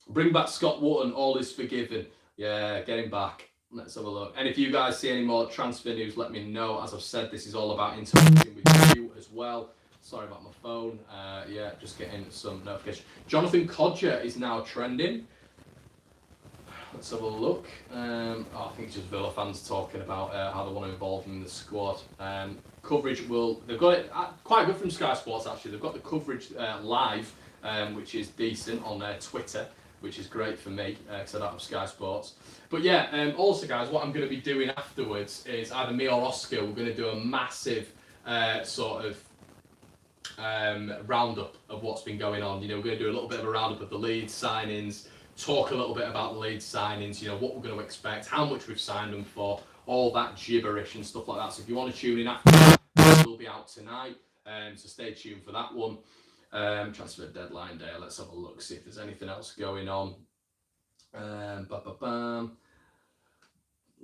Bring back Scott Wotton. All is forgiven. Yeah, get him back. Let's have a look. And if you guys see any more transfer news, let me know. As I've said, this is all about interacting with you as well. Sorry about my phone. Yeah, just getting some notification. Jonathan Codger is now trending. Let's have a look. I think it's just Villa fans talking about how they want to involve him in the squad. Coverage they've got it quite good from Sky Sports actually. They've got the coverage live, which is decent on their Twitter, which is great for me because I don't have Sky Sports. But yeah, also guys, what I'm going to be doing afterwards is either me or Oscar, we're going to do a massive sort of roundup of what's been going on. You know, we're going to do a little bit of a roundup of the Leeds signings, talk a little bit about the Leeds signings, you know, what we're going to expect, how much we've signed them for, all that gibberish and stuff like that. So if you want to tune in after that, it will be out tonight. So stay tuned for that one. Transfer deadline day. Let's have a look, see if there's anything else going on.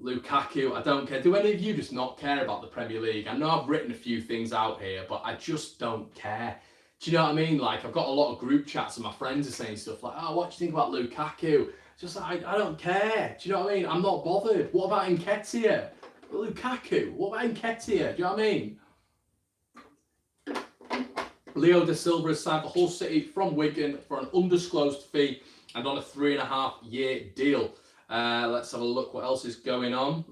Lukaku, I don't care. Do any of you just not care about the Premier League? I know I've written a few things out here, but I just don't care. Do you know what I mean? Like, I've got a lot of group chats and my friends are saying stuff like, oh, what do you think about Lukaku? Just like, I don't care. Do you know what I mean? I'm not bothered. What about Nketiah? Lukaku? What about Nketiah? Do you know what I mean? Leo da Silva has signed for Hull City from Wigan for an undisclosed fee and on a 3.5-year deal. Let's have a look what else is going on.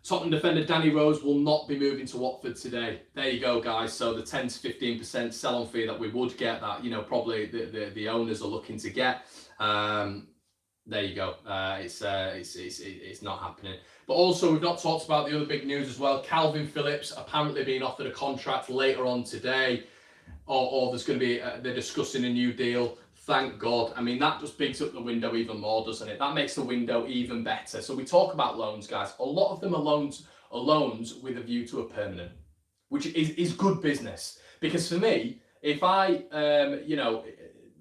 Tottenham defender Danny Rose will not be moving to Watford today. There you go, guys. So the 10 to 15% sell-on fee that we would get, that, you know, probably the owners are looking to get. There you go. It's not happening. But also, we've not talked about the other big news as well. Calvin Phillips apparently being offered a contract later on today, or there's going to be they're discussing a new deal. Thank God. I mean, that just bigs up the window even more, doesn't it? That makes the window even better. So we talk about loans, guys. A lot of them are loans with a view to a permanent, which is good business. Because for me, if I, you know,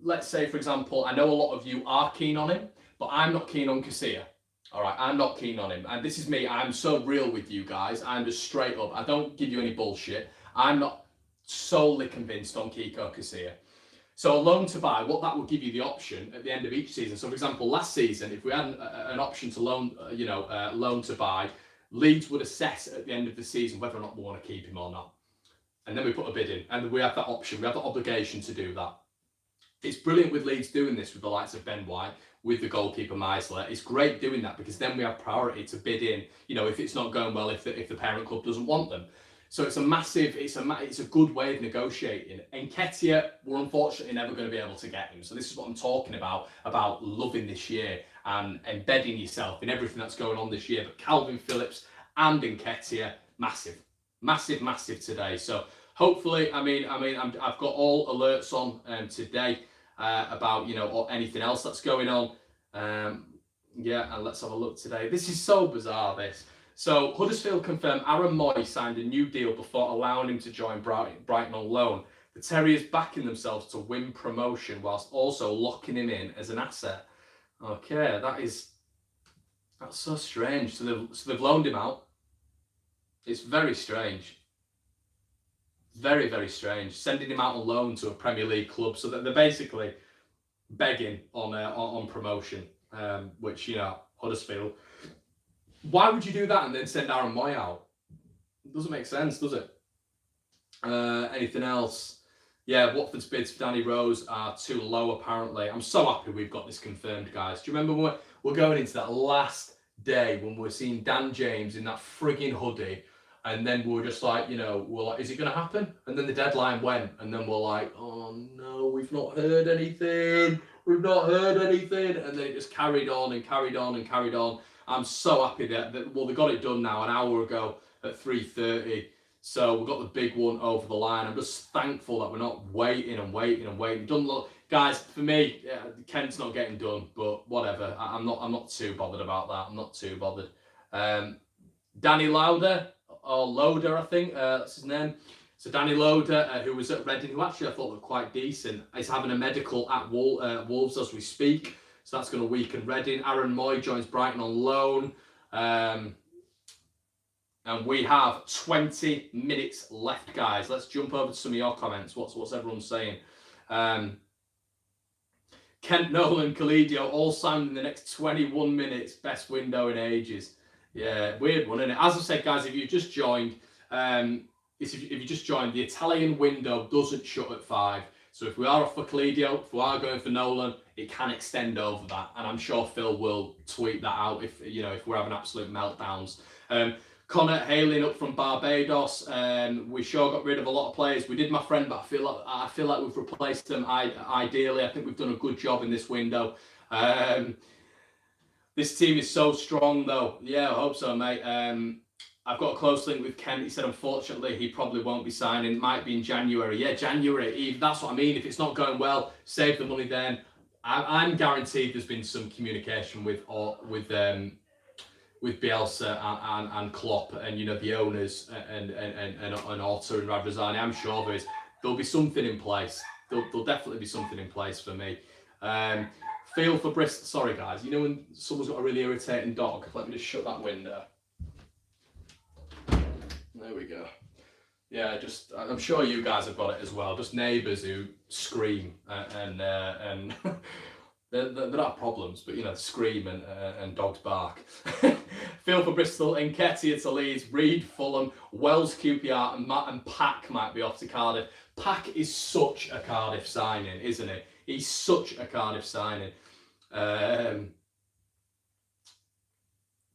let's say, for example, I know a lot of you are keen on him, but I'm not keen on Nketiah. All right, I'm not keen on him. And this is me. I'm so real with you guys. I'm just straight up. I don't give you any bullshit. I'm not solely convinced on Kiko Nketiah. So a loan to buy, what that will give you the option at the end of each season. So for example, last season, if we had an option to loan, loan to buy, Leeds would assess at the end of the season whether or not we want to keep him or not. And then we put a bid in, and we have that option. We have the obligation to do that. It's brilliant with Leeds doing this with the likes of Ben White, with the goalkeeper Meisler. It's great doing that because then we have priority to bid in, you know, if it's not going well, if the parent club doesn't want them. So it's a good way of negotiating. Nketiah, we're unfortunately never going to be able to get him. So this is what I'm talking about loving this year and embedding yourself in everything that's going on this year. But Calvin Phillips and Nketiah, massive today. So hopefully, I've got all alerts on today about, you know, or anything else that's going on. Yeah, and let's have a look today. This is so bizarre, this. So Huddersfield confirmed Aaron Moy signed a new deal before allowing him to join Brighton on loan. The Terriers backing themselves to win promotion whilst also locking him in as an asset. Okay, that's so strange. So they've loaned him out. It's very strange. Very, very strange. Sending him out on loan to a Premier League club, so that they're basically begging on promotion, which, you know, Huddersfield. Why would you do that and then send Aaron Moy out? It doesn't make sense, does it? Anything else? Yeah, Watford's bids for Danny Rose are too low, apparently. I'm so happy we've got this confirmed, guys. Do you remember when we're going into that last day when we're seeing Dan James in that frigging hoodie, and then we were just like, you know, we're like, is it going to happen? And then the deadline went, and then we're like, oh no, we've not heard anything. We've not heard anything. And then it just carried on and carried on and carried on. I'm so happy that they got it done now an hour ago at 3:30. So we've got the big one over the line. I'm just thankful that we're not waiting and waiting and waiting. Doesn't look, guys, for me, Kent's not getting done, but whatever. I'm not too bothered about that. I'm not too bothered. Danny Lauder, or Loader, I think that's his name. So Danny Loader, who was at Reading, who actually I thought looked quite decent, is having a medical at Wolves as we speak. So that's going to weaken Reading. Aaron Moy joins Brighton on loan. And we have 20 minutes left, guys. Let's jump over to some of your comments. What's everyone saying? Kent, Nolan, Coledio all signed in the next 21 minutes. Best window in ages. Yeah, weird one, isn't it? As I said, guys, if you just joined, if you just joined, the Italian window doesn't shut at 5. So if we are off for Coledio, if we are going for Nolan, it can extend over that. And I'm sure Phil will tweet that out if we're having absolute meltdowns. Conor hailing up from Barbados. We sure got rid of a lot of players. We did, my friend, but I feel like we've replaced them ideally. I think we've done a good job in this window. This team is so strong, though. Yeah, I hope so, mate. I've got a close link with Kent. He said, unfortunately, he probably won't be signing. Might be in January. Yeah, January. That's what I mean. If it's not going well, save the money then. I'm guaranteed there's been some communication with Bielsa and Klopp and, you know, the owners and Orta and Radrizzani. I'm sure there'll be something in place. There'll definitely be something in place for me. Feel for Bristol. Sorry, guys. You know when someone's got a really irritating dog? Let me just shut that window. There we go. Yeah, I'm sure you guys have got it as well. Just neighbours who scream and they don't have problems, but, you know, scream and dogs bark. Feel for Bristol, Nketiah to Leeds, Reed, Fulham, Wells, QPR, and Pack might be off to Cardiff. Pack is such a Cardiff signing, isn't he? He's such a Cardiff signing.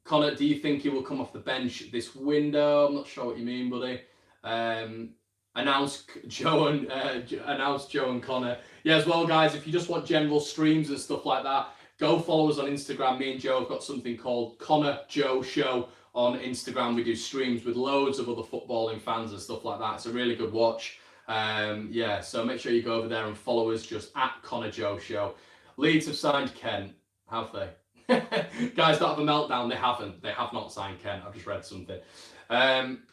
Conor, do you think he will come off the bench this window? I'm not sure what you mean, buddy. Announce Joe and Conor. Yeah, as well, guys, if you just want general streams and stuff like that, go follow us on Instagram. Me and Joe have got something called Conor Joe Show on Instagram. We do streams with loads of other footballing fans and stuff like that. It's a really good watch. Yeah, so make sure you go over there and follow us, just at Conor Joe Show. Leeds have signed Kent, have they? Guys, don't have a meltdown. They haven't. They have not signed Kent. I've just read something.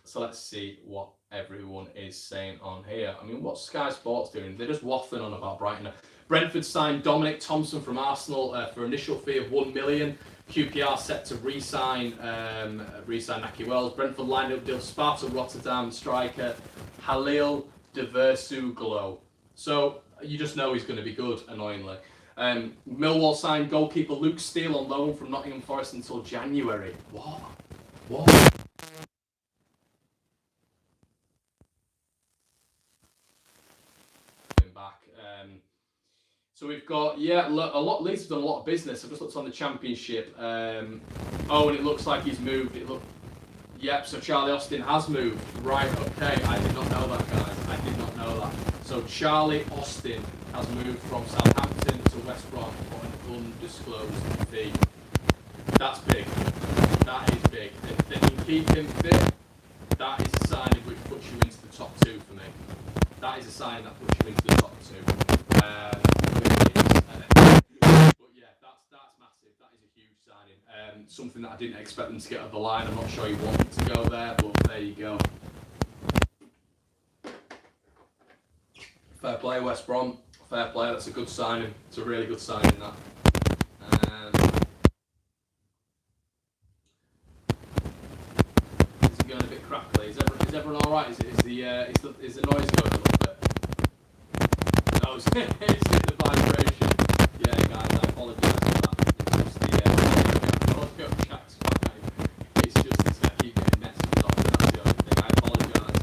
So let's see what everyone is saying on here. I mean, what's Sky Sports doing? They're just waffling on about Brighton. Brentford signed Dominic Thompson from Arsenal for an initial fee of $1 million. QPR set to re-sign Naki Wells. Brentford lined up deal Sparta Rotterdam striker Halil Deversuglo. So you just know he's going to be good, annoyingly. Millwall signed goalkeeper Luke Steele on loan from Nottingham Forest until January. What? Back. So we've got, Leeds have done a lot of business. I've just looked on the Championship. And it looks like he's moved. Yep, so Charlie Austin has moved. Right, okay. I did not know that, guys. I did not know that. So Charlie Austin has moved from Southampton to West Brom for an undisclosed fee. That's big. That is big. If they can keep him fit, that is a signing which puts you into the top 2 for me. That is a sign that puts you into the top 2. But yeah, that's massive. That is a huge signing. Something that I didn't expect them to get over the line. I'm not sure he wanted to go there, but there you go. Fair play, West Brom. Fair play. That's a good signing. It's a really good signing, that. Is it going a bit crackly? Is everyone all right? Is the noise going a little bit? No, it's the vibration. Yeah, guys, I apologise for that. It's just the audio track's fine. It's just it's going to keep getting messages off. That's the only thing. I apologise.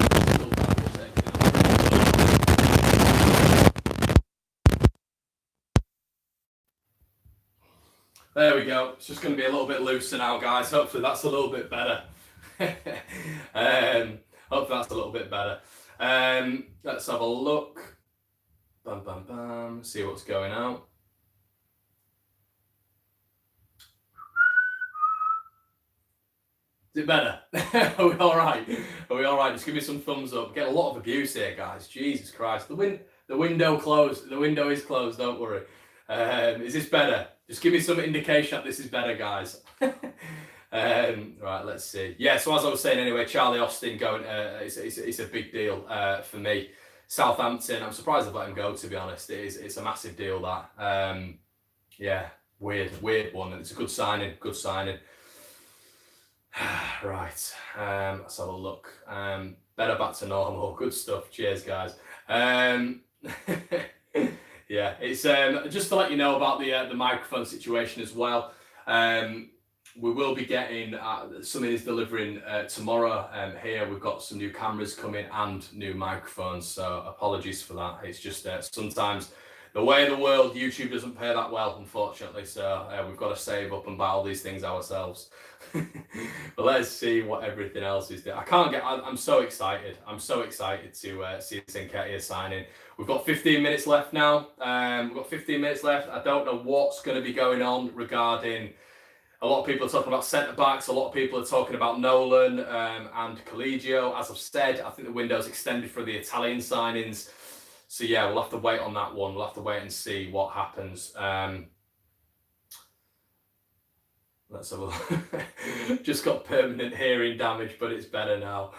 It's still bad, There we go. It's just going to be a little bit looser now, guys. Hopefully that's a little bit better. Hopefully that's a little bit better. Let's have a look. Bam, bam, bam. See what's going on. Is it better? Are we all right? Are we all right? Just give me some thumbs up. Get a lot of abuse here, guys. Jesus Christ. The window closed. The window is closed. Don't worry. Is this better? Just give me some indication that this is better, guys. Right, let's see. Yeah, so as I was saying anyway, Charlie Austin going, it's a big deal for me. Southampton, I'm surprised I've let him go, to be honest. It's a massive deal, that. Yeah, weird one. It's a good signing, Right, let's have a look. Better back to normal. Good stuff. Cheers, guys. Yeah, it's just to let you know about the microphone situation as well. We will be getting something is delivering tomorrow. Here we've got some new cameras coming and new microphones. So apologies for that. It's just sometimes the way of the world, YouTube doesn't pay that well, unfortunately. So we've got to save up and buy all these things ourselves. But let's see what everything else is doing. I'm so excited. I'm so excited to see this Nketiah signing. We've got 15 minutes left now. We've got 15 minutes left. I don't know what's going to be going on regarding. A lot of people are talking about centre backs. A lot of people are talking about Nolan and Collegio. As I've said, I think the window's extended for the Italian signings. So yeah, we'll have to wait on that one. We'll have to wait and see what happens. Let's have a look. Just got permanent hearing damage, but it's better now.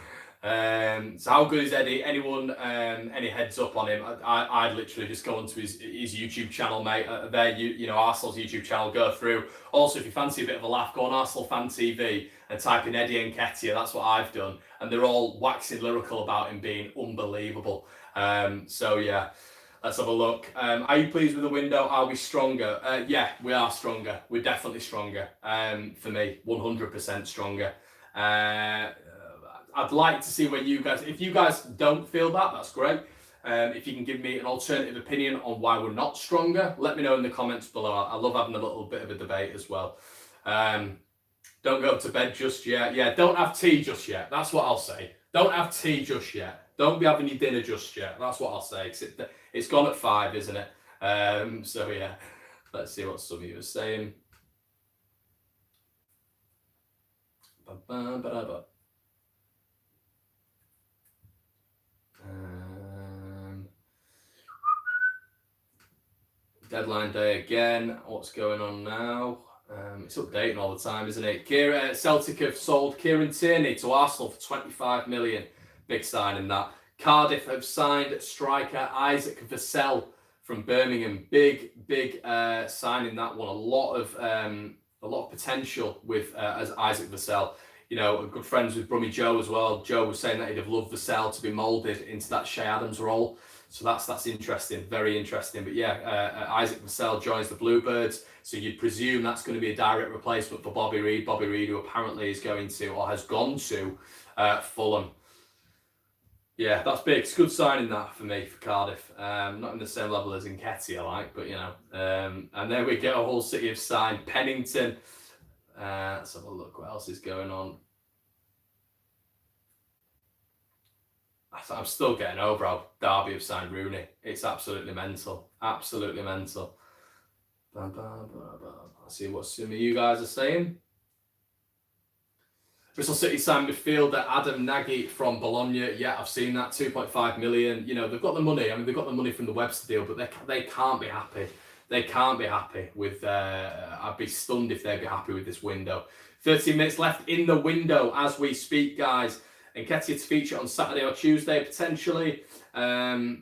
So how good is Eddie? Anyone, any heads up on him? I'd literally just go onto his YouTube channel, mate. Arsenal's YouTube channel, go through. Also, if you fancy a bit of a laugh, go on Arsenal Fan TV and type in Eddie Nketiah. That's what I've done. And they're all waxing lyrical about him being unbelievable. So yeah, let's have a look. Are you pleased with the window? Are we stronger? Yeah, we are stronger. We're definitely stronger. For me, 100% stronger. I'd like to see where you guys, if you guys don't feel that, that's great. If you can give me an alternative opinion on why we're not stronger, let me know in the comments below. I love having a little bit of a debate as well. Don't go to bed just yet. Yeah, don't have tea just yet. That's what I'll say. Don't have tea just yet. Don't be having your dinner just yet. That's what I'll say. It's gone at 5, isn't it? So yeah, let's see what some of you are saying. Deadline day again. What's going on now? It's updating all the time, isn't it? Celtic have sold Kieran Tierney to Arsenal for 25 million. Big signing that. Cardiff have signed striker Isaac Vassell from Birmingham. Big signing that one. A lot of potential with as Isaac Vassell. You know, good friends with Brummy Joe as well. Joe was saying that he'd have loved Vassell to be moulded into that Shea Adams role. So that's interesting, very interesting. But yeah, Isaac Vassell joins the Bluebirds. So you'd presume that's going to be a direct replacement for Bobby Reid. Bobby Reid, who apparently is going to, or has gone to, Fulham. Yeah, that's big. It's good signing that for me, for Cardiff. Not in the same level as Nketiah, but you know. And there we go, Hull City have signed Pennington. Let's have a look what else is going on. I'm still getting over how Derby have signed Rooney. It's absolutely mental. Absolutely mental. Let's see what some of you guys are saying. Bristol City signed midfielder Adam Nagy from Bologna. Yeah, I've seen that. 2.5 million. You know, they've got the money. I mean, they've got the money from the Webster deal, but they can't be happy. They can't be happy with, I'd be stunned if they'd be happy with this window. 13 minutes left in the window as we speak, guys. Nketiah to feature on Saturday or Tuesday, potentially. Let's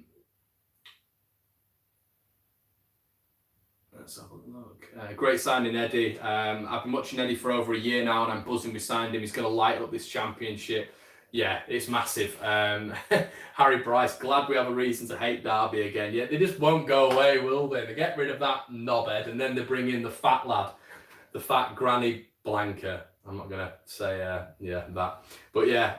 have a look. Great signing, Eddie. I've been watching Eddie for over a year now, and I'm buzzing we signed him. He's going to light up this championship. Yeah, it's massive. Harry Bryce, glad we have a reason to hate Derby again. Yeah, they just won't go away, will they? They get rid of that knobhead, and then they bring in the fat lad, the fat Granny Blanca. I'm not gonna say that, but yeah.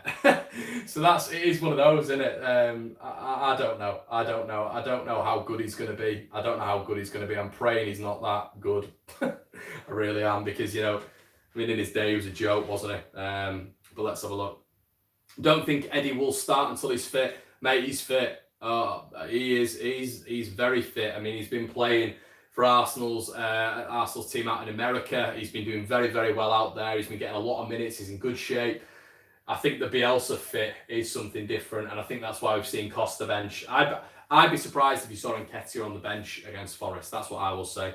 So it is one of those, isn't it? I don't know. I don't know how good he's gonna be. I'm praying he's not that good. I really am, because in his day he was a joke, wasn't he? But let's have a look. Don't think Eddie will start until he's fit, mate. He's fit. He is. He's very fit. I mean, he's been playing for Arsenal's team out in America. He's been doing very, very well out there. He's been getting a lot of minutes. He's in good shape. I think the Bielsa fit is something different, and I think that's why we've seen Costa bench. I'd be surprised if you saw Nketiah on the bench against Forest. That's what I will say.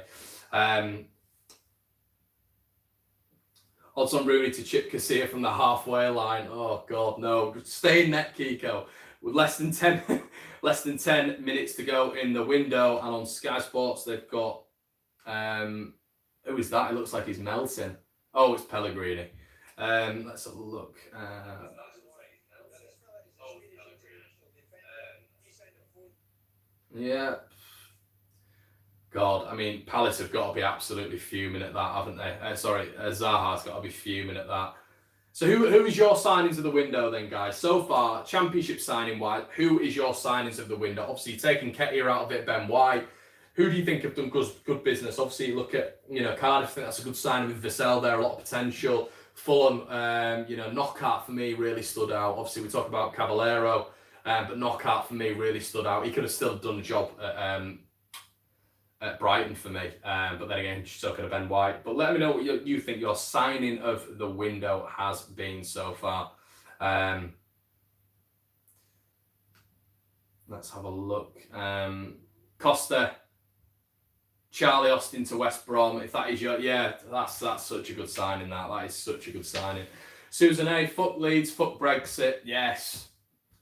Odds on Rooney to chip Casilla from the halfway line. Oh God, no! Stay in net, Kiko. With less than 10 minutes to go in the window, and on Sky Sports they've got who is that? It looks like he's melting. Oh, it's Pellegrini. Let's have a look. Yeah. God, I mean, Palace have got to be absolutely fuming at that, haven't they? Zaha's got to be fuming at that. So who is your signings of the window then, guys? So far, Championship signing wise, who is your signings of the window? Obviously, you're taking Nketiah out of it, Ben White. Who do you think have done good business? Obviously, you look at Cardiff. I think that's a good signing with Vassell there, a lot of potential. Fulham, Knockout for me really stood out. Obviously, we talk about Caballero, but Knockout for me really stood out. He could have still done the job at Brighton for me, but then again, so could have Ben White. But let me know what you think your signing of the window has been so far. Let's have a look. Costa, Charlie Austin to West Brom. If that is that's such a good signing. That is such a good signing. Susan A. Fuck Leeds, fuck Brexit. Yes.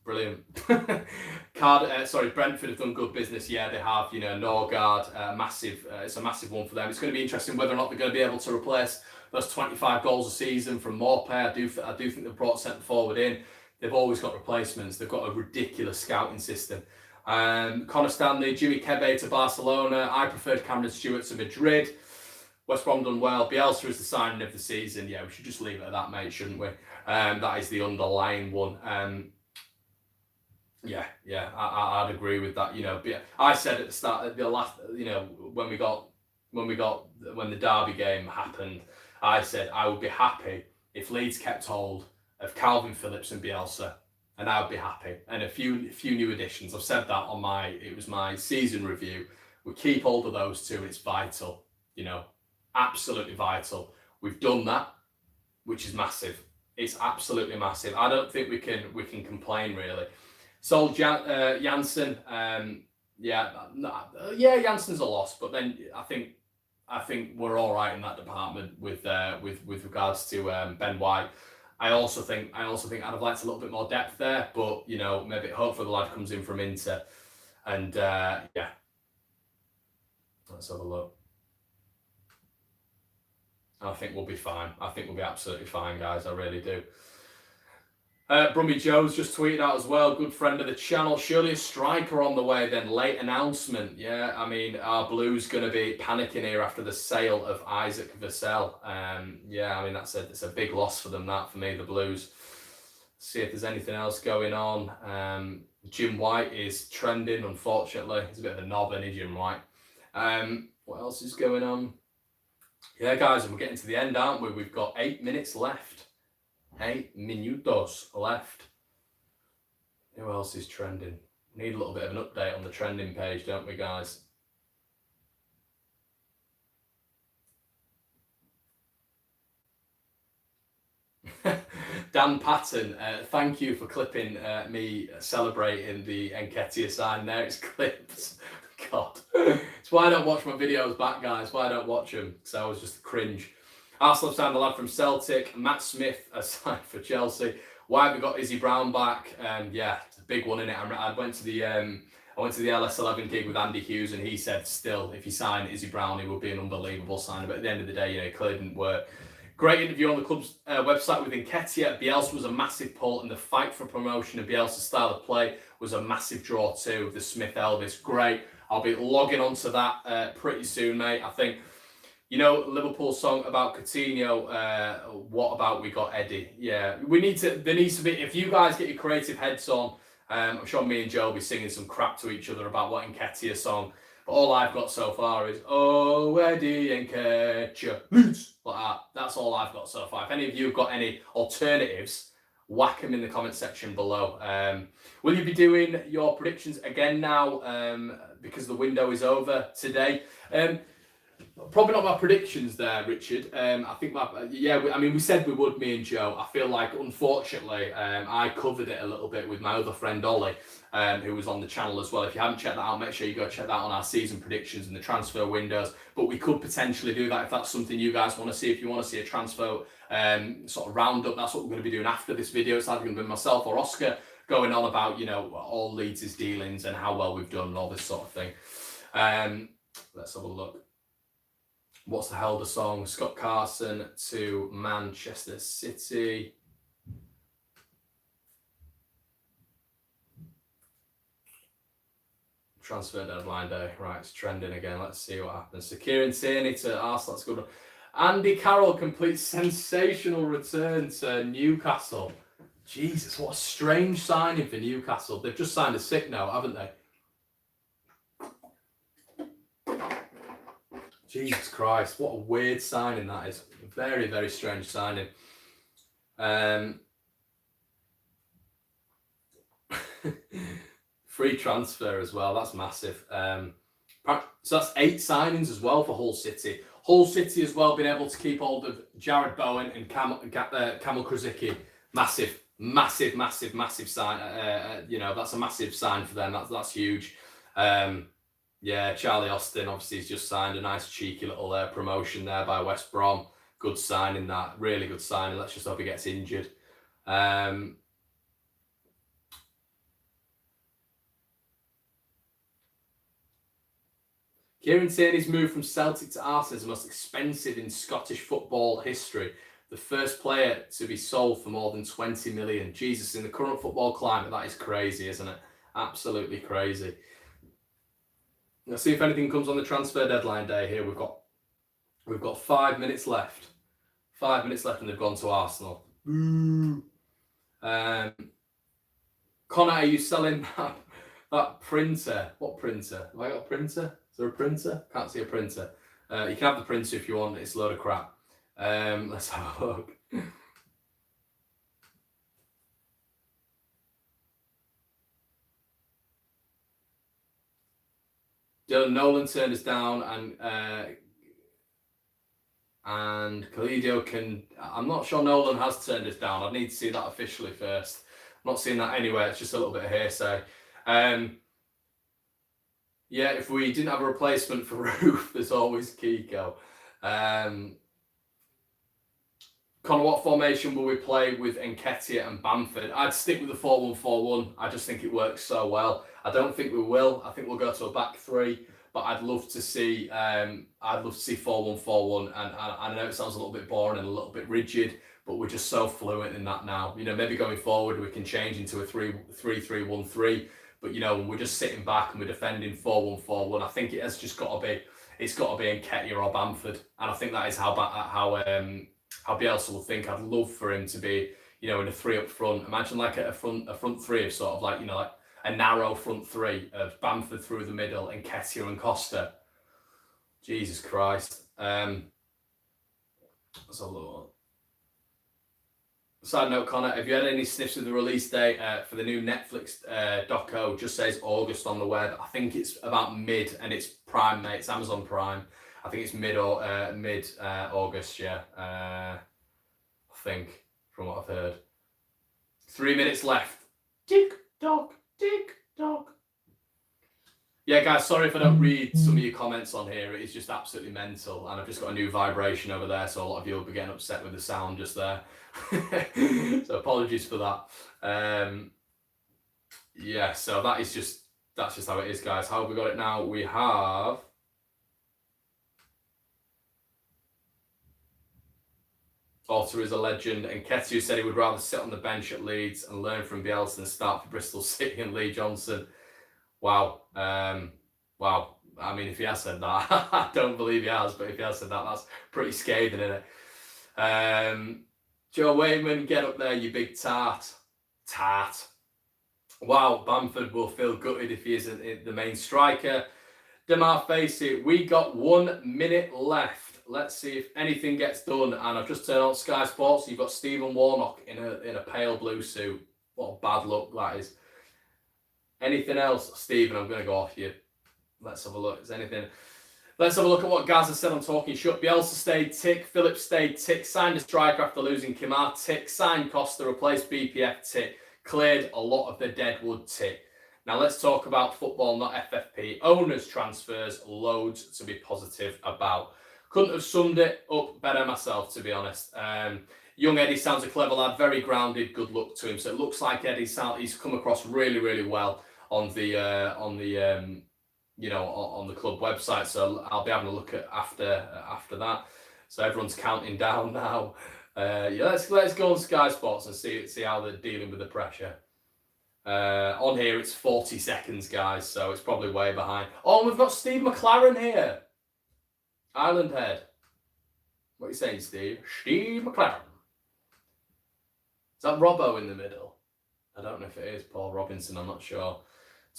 Brilliant. Brentford have done good business. Yeah, they have. Norgard, massive. It's a massive one for them. It's going to be interesting whether or not they're going to be able to replace those 25 goals a season from Morpay. I do think they've brought centre forward in. They've always got replacements. They've got a ridiculous scouting system. Conor Stanley, Jimmy Kebe to Barcelona. I preferred Cameron Stewart to Madrid. West Brom done well. Bielsa is the signing of the season. Yeah, we should just leave it at that, mate, shouldn't we? That is the underlying one. I'd agree with that. I said at the start, at the last, when the Derby game happened, I said I would be happy if Leeds kept hold of Calvin Phillips and Bielsa, and I would be happy. And a few new additions. I've said that on my season review. We keep hold of those two. It's vital. Absolutely vital. We've done that, which is massive. It's absolutely massive. I don't think we can complain really. Sold Janssen, Janssen's a loss, but then I think we're all right in that department with regards to Ben White. I also think I'd have liked a little bit more depth there, but maybe hopefully the lad comes in from Inter, and let's have a look. I think we'll be fine. I think we'll be absolutely fine, guys. I really do. Brumby Joe's just tweeted out as well, good friend of the channel. Surely a striker on the way then, late announcement. Yeah, I mean, our Blues going to be panicking here after the sale of Isaac Vassell. I mean, it's a big loss for them, that, for me, the Blues. See if there's anything else going on. Jim White is trending, unfortunately. He's a bit of a knob, isn't he, Jim White? What else is going on? Yeah, guys, and we're getting to the end, aren't we? We've got 8 minutes left. 8 minutos left. Who else is trending? We need a little bit of an update on the trending page, don't we, guys? Dan Patton, thank you for clipping me celebrating the Nketiah sign there. It's clips. God. It's why I don't watch my videos back, guys. Why I don't watch them. Because I was just cringe. Arsenal have signed the lad from Celtic. Matt Smith has signed for Chelsea. Why have we got Izzy Brown back? Yeah, it's a big one, isn't it? I went to the LS11 gig with Andy Hughes, and he said still, if you sign Izzy Brown, he would be an unbelievable signing. But at the end of the day, it clearly didn't work. Great interview on the club's website with Nketiah. Bielsa was a massive pull, and the fight for promotion and Bielsa's style of play was a massive draw too. The Smith Elvis, great. I'll be logging onto that pretty soon, mate. I think, Liverpool song about Coutinho. What about we got Eddie? Yeah, there needs to be. If you guys get your creative heads on, I'm sure me and Joe will be singing some crap to each other about what Nketiah song. But all I've got so far is, oh, Eddie Nketiah, Leeds, like that. That's all I've got so far. If any of you have got any alternatives, whack them in the comment section below. Will you be doing your predictions again now, because the window is over today? Probably not my predictions there, Richard. I think we said we would, me and Joe. I feel like, unfortunately, I covered it a little bit with my other friend Ollie, who was on the channel as well. If you haven't checked that out, make sure you go check that out on our season predictions and the transfer windows. But we could potentially do that if that's something you guys want to see. If you want to see a transfer sort of roundup, that's what we're going to be doing after this video. It's either going to be myself or Oscar going on about, all Leeds' dealings and how well we've done and all this sort of thing. Let's have a look. What's the hell the song? Scott Carson to Manchester City. Transfer deadline day. Right, it's trending again. Let's see what happens. So Kieran Tierney to Arsenal. That's good. Andy Carroll completes sensational return to Newcastle. Jesus, what a strange signing for Newcastle. They've just signed a sick note, haven't they? Jesus Christ, what a weird signing that is. Very, very strange signing. Free transfer as well, that's massive. So that's 8 signings as well for Hull City. Hull City as well, been able to keep hold of Jared Bowen and Kamil Krasicki. Massive sign. That's a massive sign for them. That's huge. Yeah, Charlie Austin obviously has just signed a nice cheeky little promotion there by West Brom. Good signing that, really good signing. Let's just hope he gets injured. Kieran Tierney's move from Celtic to Arsenal is the most expensive in Scottish football history. The first player to be sold for more than 20 million. Jesus, in the current football climate, that is crazy, isn't it? Absolutely crazy. Let's see if anything comes on the transfer deadline day here. We've got 5 minutes left. 5 minutes left and they've gone to Arsenal. Conor, are you selling that printer? What printer? Have I got a printer? Is there a printer? Can't see a printer. You can have the printer if you want. It's a load of crap. Let's have a look. Dylan Nolan turned us down, and Kalidio can. I'm not sure Nolan has turned us down. I need to see that officially first. I'm not seeing that anywhere. It's just a little bit of hearsay. Yeah, if we didn't have a replacement for Roof, there's always Kiko. Conor, what formation will we play with Nketiah and Bamford? I'd stick with the 4-1-4-1. I just think it works so well. I don't think we will. I think we'll go to a back 3, but I'd love to see 4-1-4-1. And I know it sounds a little bit boring and a little bit rigid, but we're just so fluent in that now. Maybe going forward we can change into a 3-3-1-3. But we're just sitting back and we're defending 4-1-4-1. I think it has just got to be. It's got to be Nketiah or Bamford, and I think that is how Bielsa will think. I'd love for him to be, in a 3 up front. Imagine like a front 3 of sort of like like a narrow front 3 of Bamford through the middle and Nketiah and Costa. Jesus Christ. Let's have a look. Side note, Conor, have you had any sniffs of the release date for the new Netflix doco? Just says August on the web. I think it's about mid, and it's Prime, mate. It's Amazon Prime. I think it's mid August, yeah. I think, from what I've heard. 3 minutes left. Tick tock, tick tock. Yeah, guys, sorry if I don't read some of your comments on here. It is just absolutely mental. And I've just got a new vibration over there, so a lot of you will be getting upset with the sound just there. So apologies for that. Yeah, so that's just how it is, guys. How have we got it now? We have... Otter is a legend. And Nketiah said he would rather sit on the bench at Leeds and learn from Bielsa than start for Bristol City and Lee Johnson. Wow. Wow. I mean, if he has said that, I don't believe he has, but if he has said that, that's pretty scathing, isn't it? Joe Wainman, get up there, you big tart. Tart. Wow, Bamford will feel gutted if he isn't the main striker. Demar Facey, we got 1 minute left. Let's see if anything gets done. And I've just turned on Sky Sports. You've got Stephen Warnock in a pale blue suit. What a bad look that is. Anything else? Stephen, I'm going to go off you. Let's have a look. Is anything? Let's have a look at what Gaza said on Talking Shut. Bielsa stayed, tick. Phillips stayed, tick. Signed a striker after losing Kimar, tick. Signed Costa, replaced BPF, tick. Cleared a lot of the deadwood, tick. Now let's talk about football, not FFP. Owners transfers, loads to be positive about. Couldn't have summed it up better myself, to be honest. Young Eddie sounds a clever lad, very grounded, good luck to him. So it looks like he's come across really, really well on the club website. So I'll be having a look at after that. So everyone's counting down now. Yeah, let's go on Sky Sports and see how they're dealing with the pressure. On here it's 40 seconds, guys, so it's probably way behind. Oh, and we've got Steve McLaren here. Island Head. What are you saying, Steve? Steve McLaren. Is that Robbo in the middle? I don't know if it is Paul Robinson, I'm not sure.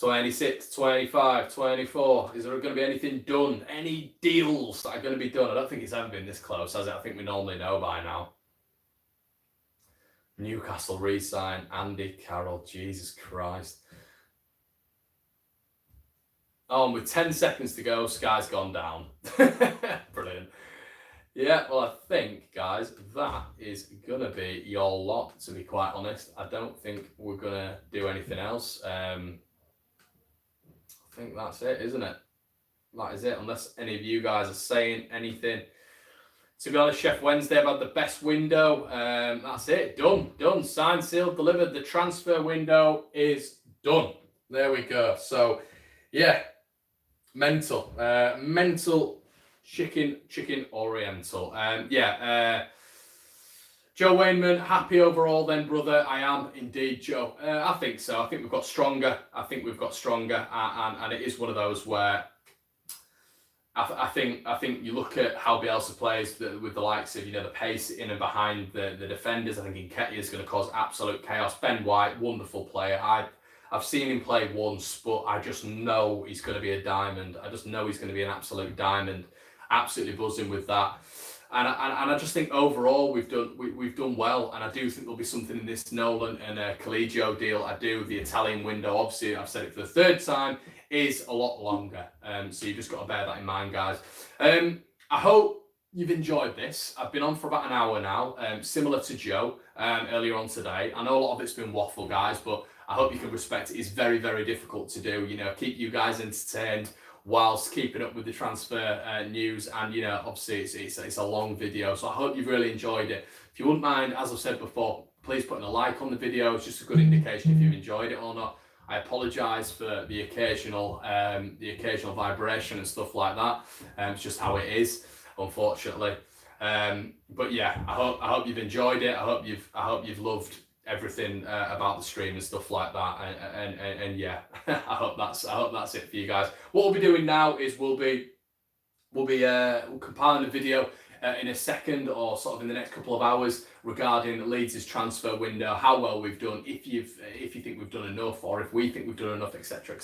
26, 25, 24. Is there going to be anything done? Any deals that are going to be done? I don't think it's ever been this close, has it? I think we normally know by now. Newcastle re-sign Andy Carroll. Jesus Christ. Oh, and with 10 seconds to go, Sky's gone down. Brilliant. Yeah, well, I think, guys, that is going to be your lot, to be quite honest. I don't think we're going to do anything else. I think that's it, isn't it? That is it, unless any of you guys are saying anything. To be honest, Chef Wednesday, I've had the best window. That's it. Done. Signed, sealed, delivered. The transfer window is done. There we go. So, yeah. Mental. Chicken oriental. Joe Wainman, happy overall then, brother? I am indeed, Joe. I think so. I think we've got stronger. And it is one of those where I think you look at how Bielsa plays with the likes of, the pace in and behind the defenders. I think Nketiah is going to cause absolute chaos. Ben White, wonderful player. I've seen him play once, but I just know he's going to be a diamond. I just know he's going to be an absolute diamond. Absolutely buzzing with that. And I just think overall we've done well, and I do think there'll be something in this Nolan and Collegio deal. I do. The Italian window, obviously, I've said it for the third time, is a lot longer. So you've just got to bear that in mind, guys. I hope you've enjoyed this. I've been on for about an hour now, similar to Joe earlier on today. I know a lot of it's been waffle, guys, but I hope you can respect it. It's very, very difficult to do. Keep you guys entertained whilst keeping up with the transfer news, and obviously it's a long video, so I hope you've really enjoyed it. If you wouldn't mind, as I've said before, please put a like on the video. It's just a good indication if you've enjoyed it or not. I apologise for the occasional vibration and stuff like that. It's just how it is, unfortunately. But yeah, I hope you've enjoyed it. I hope you've loved everything about the stream and stuff like that, and yeah, I hope that's it for you guys. What we'll be doing now is we'll be compiling a video in a second, or sort of in the next couple of hours, regarding Leeds' transfer window, how well we've done, if you think we've done enough, or if we think we've done enough, etc.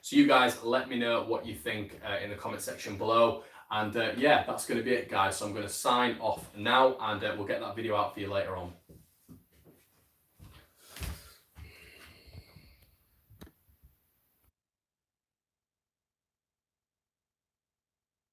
So you guys let me know what you think in the comment section below. And yeah, that's going to be it, guys. So I'm going to sign off now, and we'll get that video out for you later on.